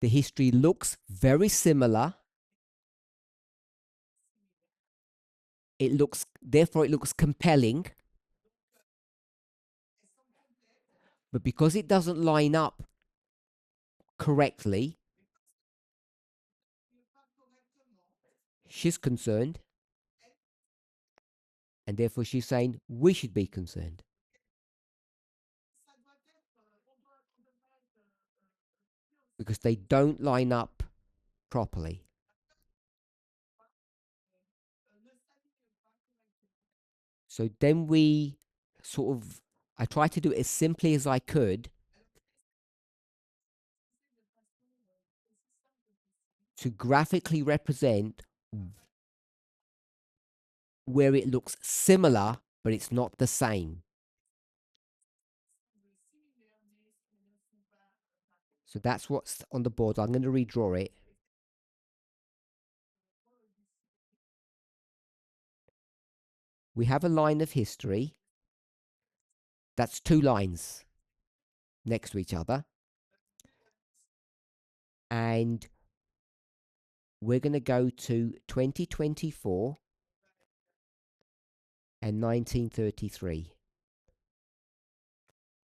The history looks very similar. Therefore it looks compelling. But because it doesn't line up correctly, she's concerned. And therefore she's saying we should be concerned. Because they don't line up properly. So then I tried to do it as simply as I could to graphically represent where it looks similar, but it's not the same. So that's what's on the board. I'm going to redraw it. We have a line of history. That's 2 lines next to each other. And we're going to go to 2024 and 1933.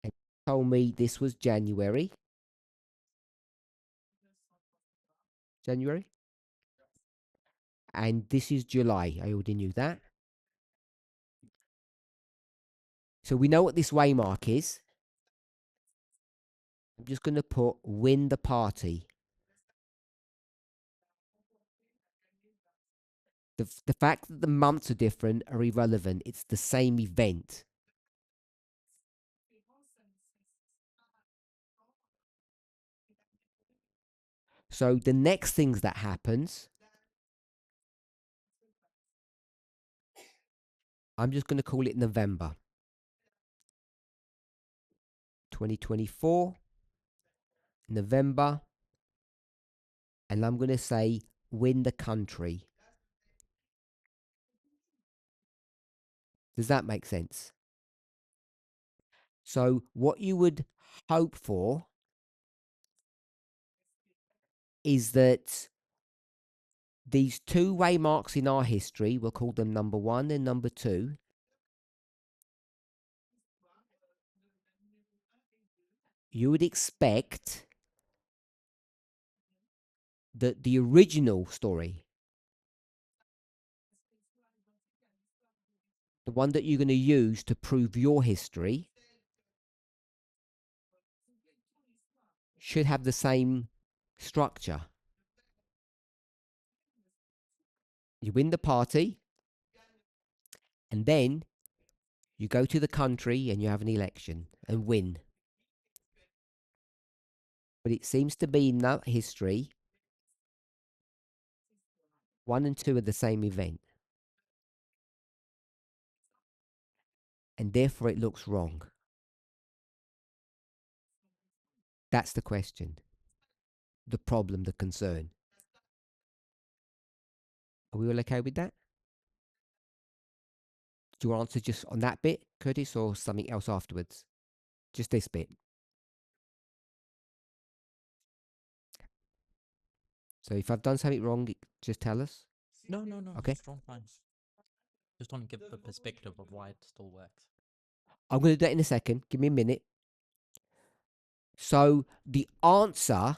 And you told me this was January. And this is July. I already knew that. So we know what this waymark is. I'm just going to put win the party. The fact that the months are different are irrelevant. It's the same event. So the next things that happens, I'm just going to call it November 2024, November, and I'm going to say win the country. Does that make sense? So what you would hope for is that these 2 waymarks in our history, we'll call them number 1 and number 2, you would expect the original story, the one that you're going to use to prove your history, should have the same structure. You win the party, and then you go to the country and you have an election and win. But it seems to be in that history, 1 and 2 are the same event. And therefore it looks wrong. That's the question, the problem, the concern. Are we all okay with that? Do you answer just on that bit, Curtis, or something else afterwards? Just this bit. So if I've done something wrong, just tell us. No, no, no. Okay. Strong fine. Just want to give the perspective of why it still works. I'm going to do that in a second. Give me a minute. So the answer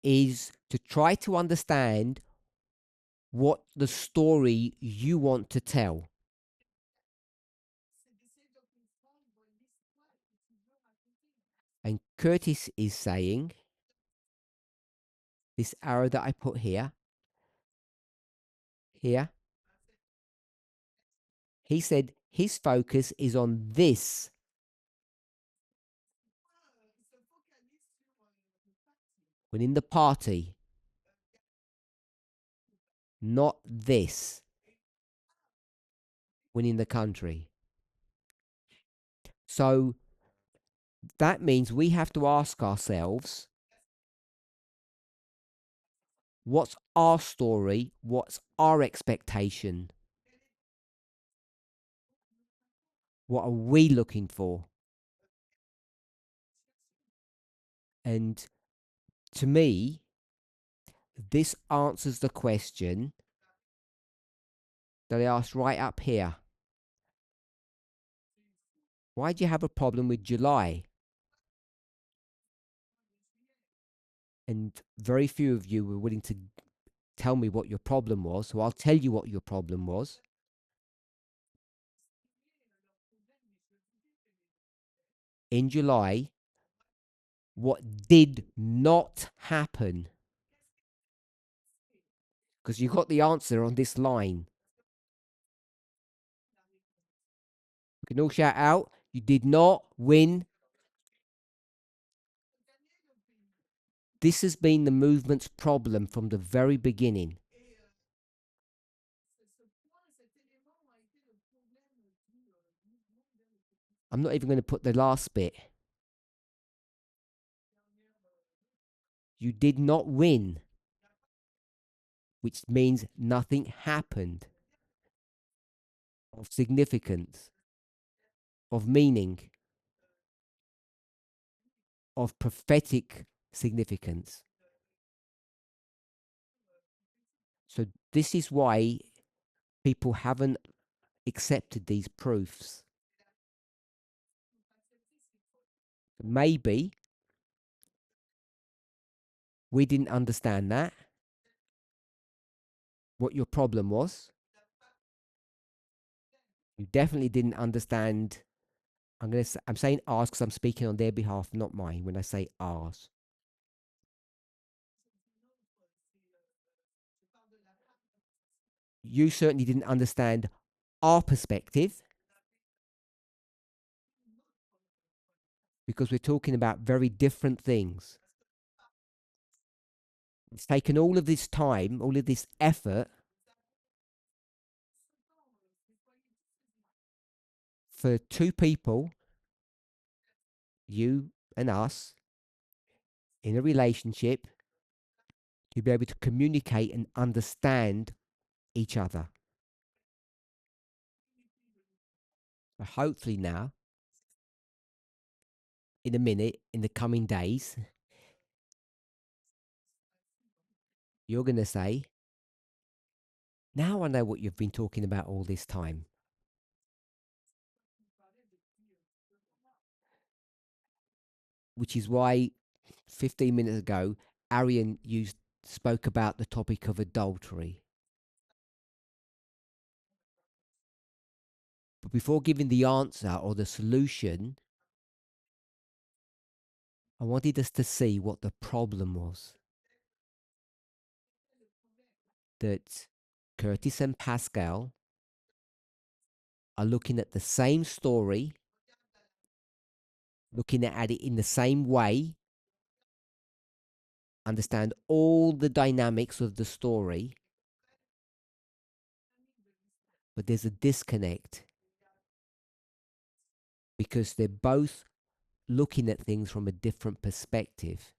is to try to understand what the story you want to tell. And Curtis is saying, this arrow that I put here, he said his focus is on this. Within the party, not this. Winning the country. So that means we have to ask ourselves, what's our story? What's our expectation? What are we looking for? And to me, this answers the question that I asked right up here. Why do you have a problem with July? And very few of you were willing to tell me what your problem was, so I'll tell you what your problem was. In July, what did not happen? Because you got the answer on this line. We can all shout out, you did not win. This has been the movement's problem from the very beginning. I'm not even going to put the last bit. You did not win, which means nothing happened of significance, of meaning, of prophetic significance. So this is why people haven't accepted these proofs. Maybe we didn't understand that, what your problem was. You definitely didn't understand. I'm saying ours because I'm speaking on their behalf, not mine, when I say ours. You certainly didn't understand our perspective because we're talking about very different things. It's taken all of this time, all of this effort for two people, you and us, in a relationship to be able to communicate and understand each other. So hopefully now, in a minute, in the coming days, you're going to say, now I know what you've been talking about all this time. Which is why 15 minutes ago, Arian spoke about the topic of adultery. But before giving the answer or the solution, I wanted us to see what the problem was. That Curtis and Pascal are looking at the same story, looking at it in the same way, understand all the dynamics of the story, but there's a disconnect because they're both looking at things from a different perspective.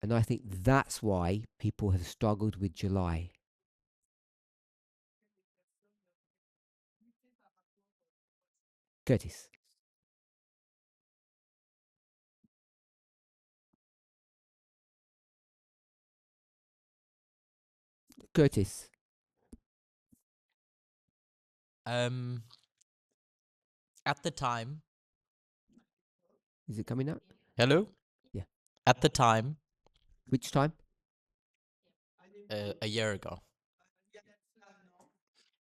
And I think that's why people have struggled with July. Curtis. Curtis. At the time, Is it coming up? hello? Yeah. At the time, Which time? a year ago,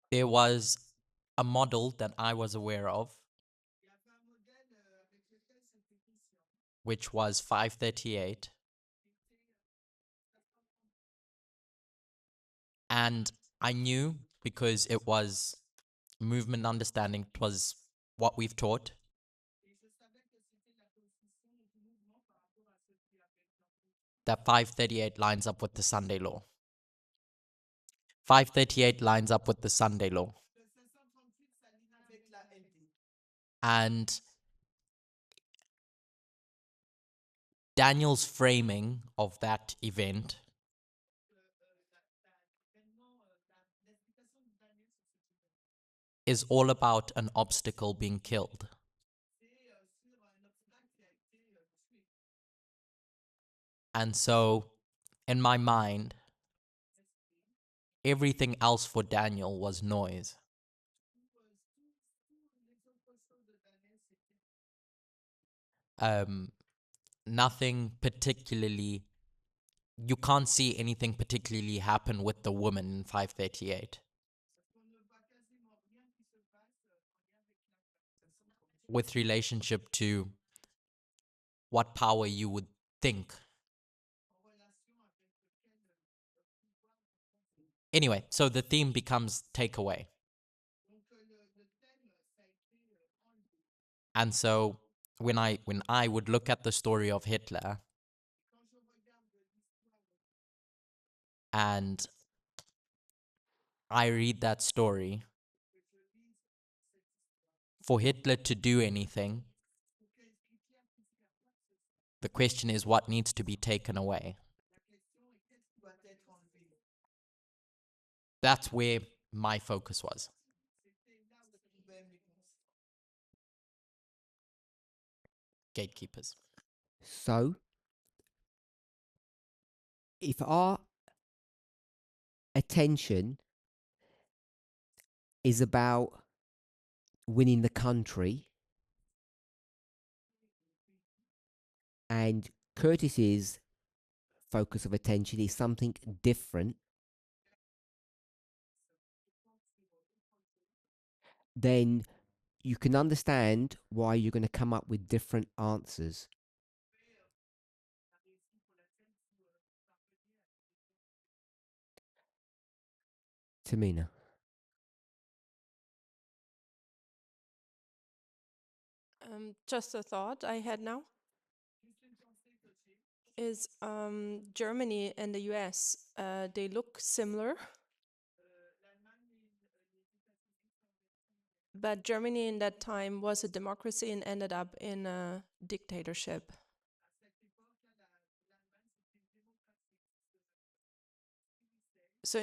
there was a model that I was aware of, which was 538. And I knew because it was movement understanding, it was what we've taught. That 538 lines up with the Sunday law. 538 lines up with the Sunday law. And Daniel's framing of that event is all about an obstacle being killed. And so, in my mind, everything else for Daniel was noise. Nothing particularly, you can't see anything particularly happen with the woman in 538 with relationship to what power you would think. Anyway, so the theme becomes takeaway. And so when I would look at the story of Hitler and I read that story, for Hitler to do anything, the question is what needs to be taken away. That's where my focus was. Gatekeepers. So, if our attention is about winning the country and Curtis's focus of attention is something different, then you can understand why you're going to come up with different answers. Tamina. Just a thought I had now is Germany and the US, they look similar, but Germany in that time was a democracy and ended up in a dictatorship. So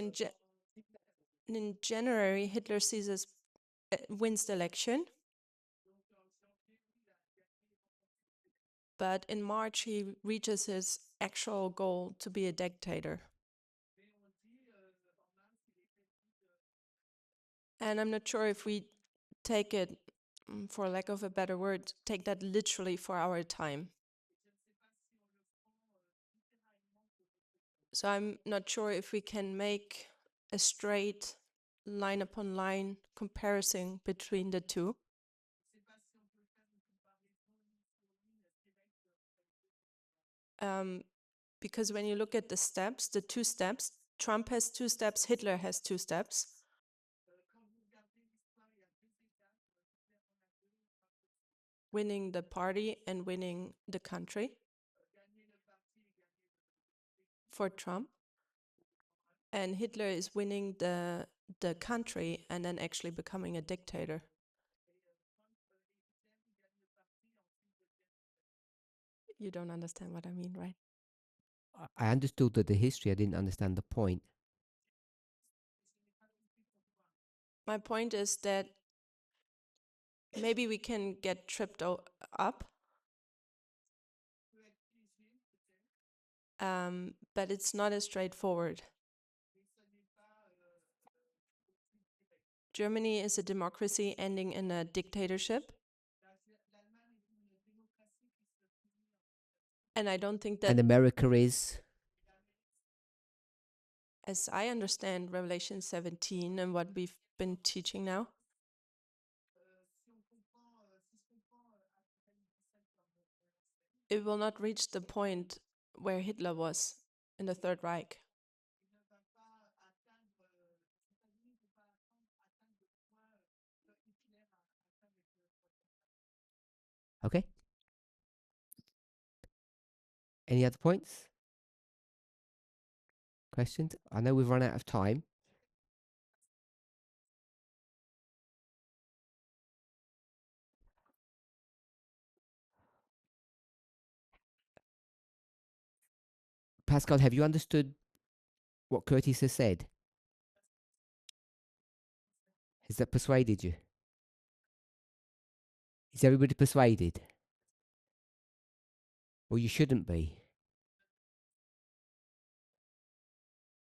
in January, Hitler wins the election, but in March he reaches his actual goal to be a dictator. And I'm not sure if we take it for lack of a better word, take that literally for our time. So I'm not sure if we can make a straight line upon line comparison between the two. Because when you look at the steps, the 2 steps, Trump has 2 steps, Hitler has 2 steps. Winning the party and winning the country for Trump. And Hitler is winning the country and then actually becoming a dictator. You don't understand what I mean, right? I understood the history. I didn't understand the point. My point is that maybe we can get tripped up, but it's not as straightforward. Germany is a democracy ending in a dictatorship. And I don't think that, And America is? as I understand Revelation 17 and what we've been teaching now, it will not reach the point where Hitler was in the Third Reich. Okay. Any other points? Questions? I know we've run out of time. Pascal, have you understood what Curtis has said? Has that persuaded you? Is everybody persuaded? Well, you shouldn't be.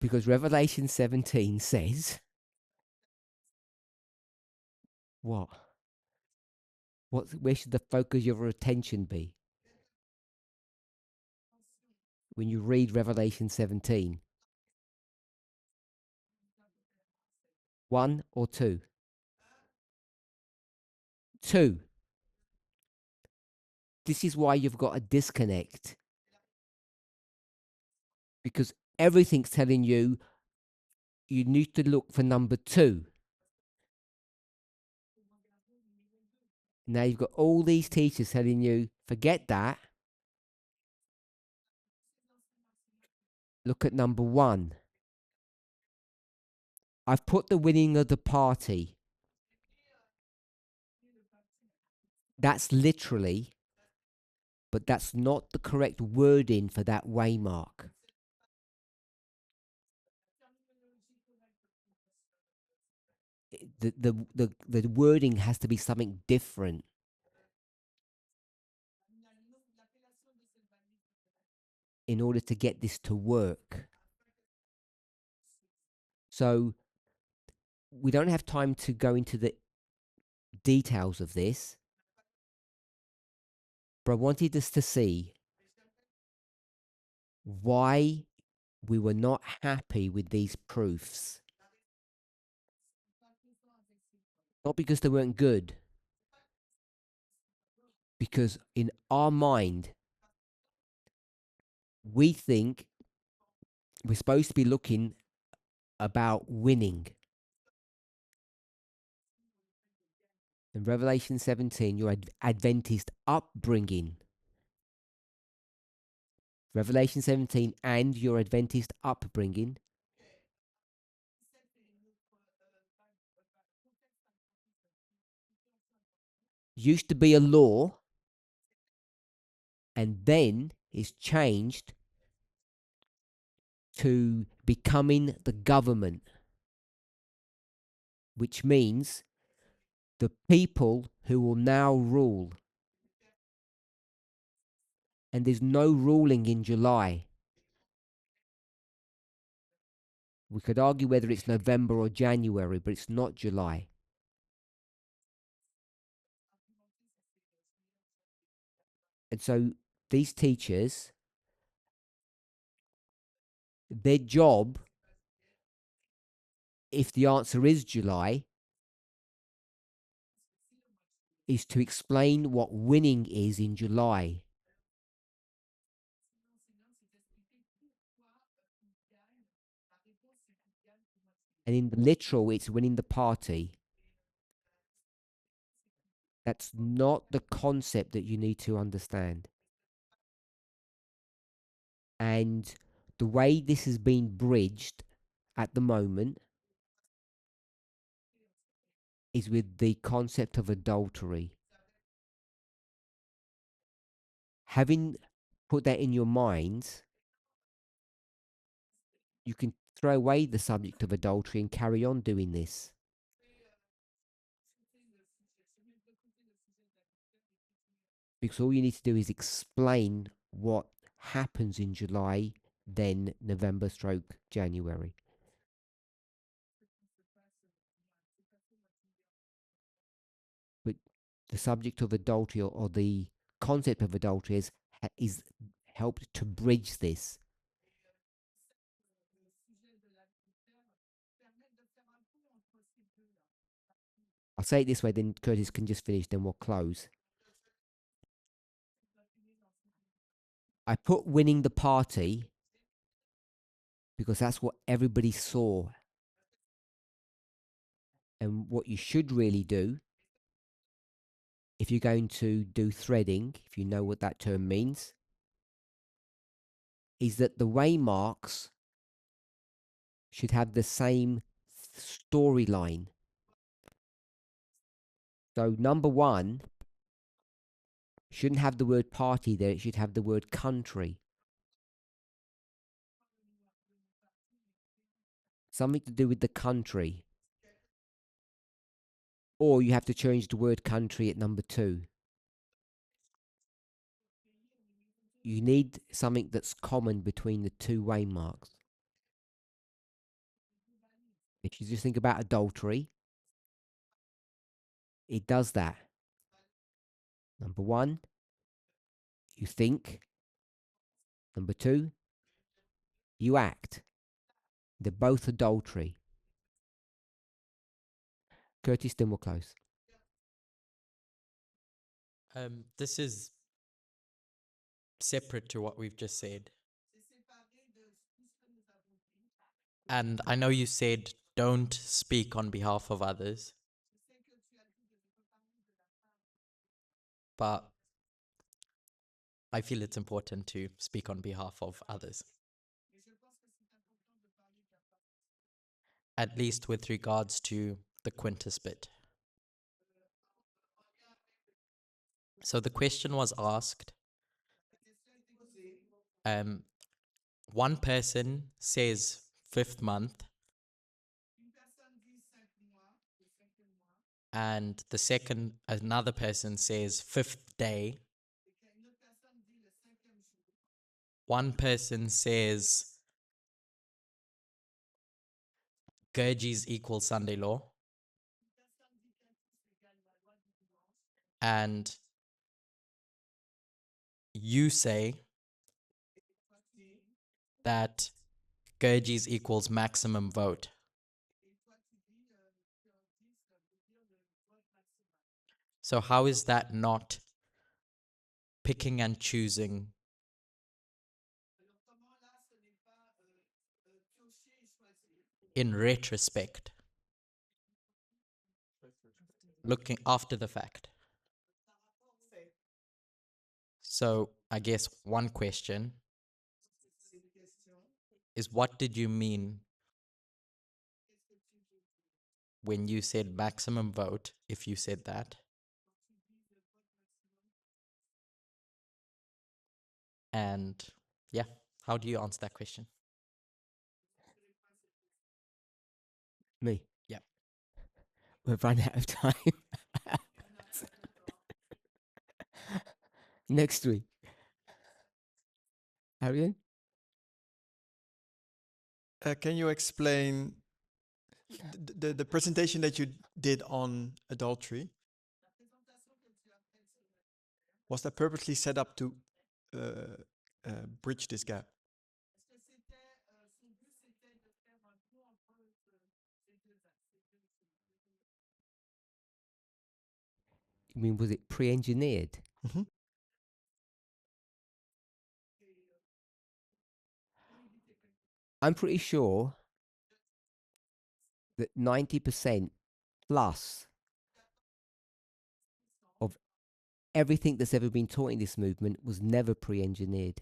Because Revelation 17 says... What? Where should the focus of your attention be? When you read Revelation 17. 1 or 2? 2. This is why you've got a disconnect. Because everything's telling you you need to look for number 2. Now you've got all these teachers telling you, forget that. Look at number 1. I've put the winning of the party. That's literally, but that's not the correct wording for that waymark. The wording has to be something different. In order to get this to work. So we don't have time to go into the details of this, but I wanted us to see why we were not happy with these proofs. Not because they weren't good, because in our mind, we think we're supposed to be looking about winning. In Revelation 17, your Adventist upbringing. Revelation 17 and your Adventist upbringing used to be a law and then is changed to becoming the government, which means the people who will now rule. And there's no ruling in July. We could argue whether it's November or January, but it's not July. And so these teachers, their job, if the answer is July, is to explain what winning is in July. And in the literal, it's winning the party. That's not the concept that you need to understand. And the way this has been bridged at the moment is with the concept of adultery. Having put that in your minds, you can throw away the subject of adultery and carry on doing this. Because all you need to do is explain what happens in July, then November stroke January. But the subject of adultery or the concept of adultery is helped to bridge this. I'll say it this way, then Curtis can just finish, then we'll close. I put winning the party because that's what everybody saw. And what you should really do, if you're going to do threading, if you know what that term means, is that the waymarks should have the same storyline. So number one shouldn't have the word party there, it should have the word country. Something to do with the country. Or you have to change the word country at number two. You need something that's common between the two waymarks. If you just think about adultery, it does that. Number one, you think. Number two, you act. They're both adultery. Curtis, then we'll close. This is separate to what we've just said. And I know you said don't speak on behalf of others, but I feel it's important to speak on behalf of others. At least with regards to the Quintus bit. So the question was asked, one person says 5th month, and another person says 5th day. One person says Gurgis equal Sunday law. And you say that Gurgis equals maximum vote. So how is that not picking and choosing? In retrospect, looking after the fact. So I guess one question is, what did you mean when you said maximum vote, if you said that? And yeah, how do you answer that question? Me? Yeah. We've run out of time. Next week. Arian? Can you explain the presentation that you did on adultery? Was that purposely set up to bridge this gap? You mean, was it pre-engineered? Mhm. I'm pretty sure that 90% plus of everything that's ever been taught in this movement was never pre-engineered.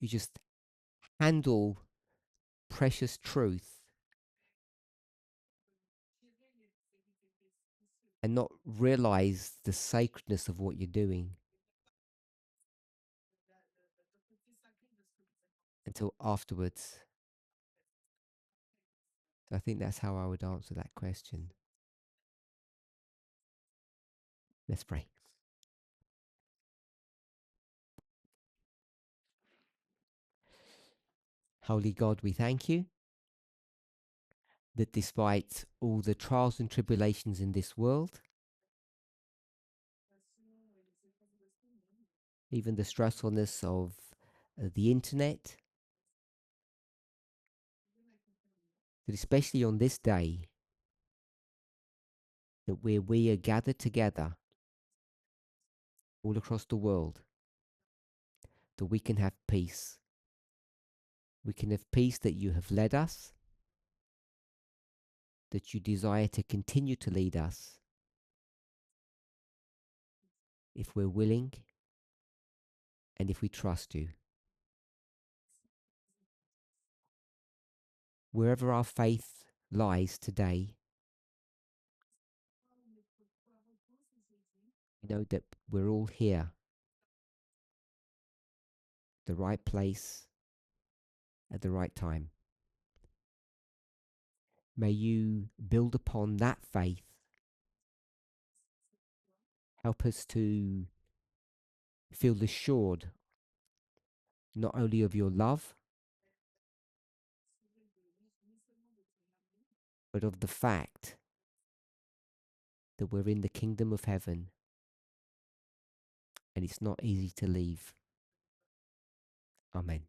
You just handle precious truth and not realize the sacredness of what you're doing until afterwards. So I think that's how I would answer that question. Let's pray. Holy God, we thank you that despite all the trials and tribulations in this world, even the stressfulness of the internet, that especially on this day, that where we are gathered together all across the world, that we can have peace. We can have peace that you have led us, that you desire to continue to lead us, if we're willing and if we trust you. Wherever our faith lies today, we know that we're all here, the right place, at the right time. May you build upon that faith. Help us to feel assured not only of your love, but of the fact that we're in the kingdom of heaven and it's not easy to leave. Amen.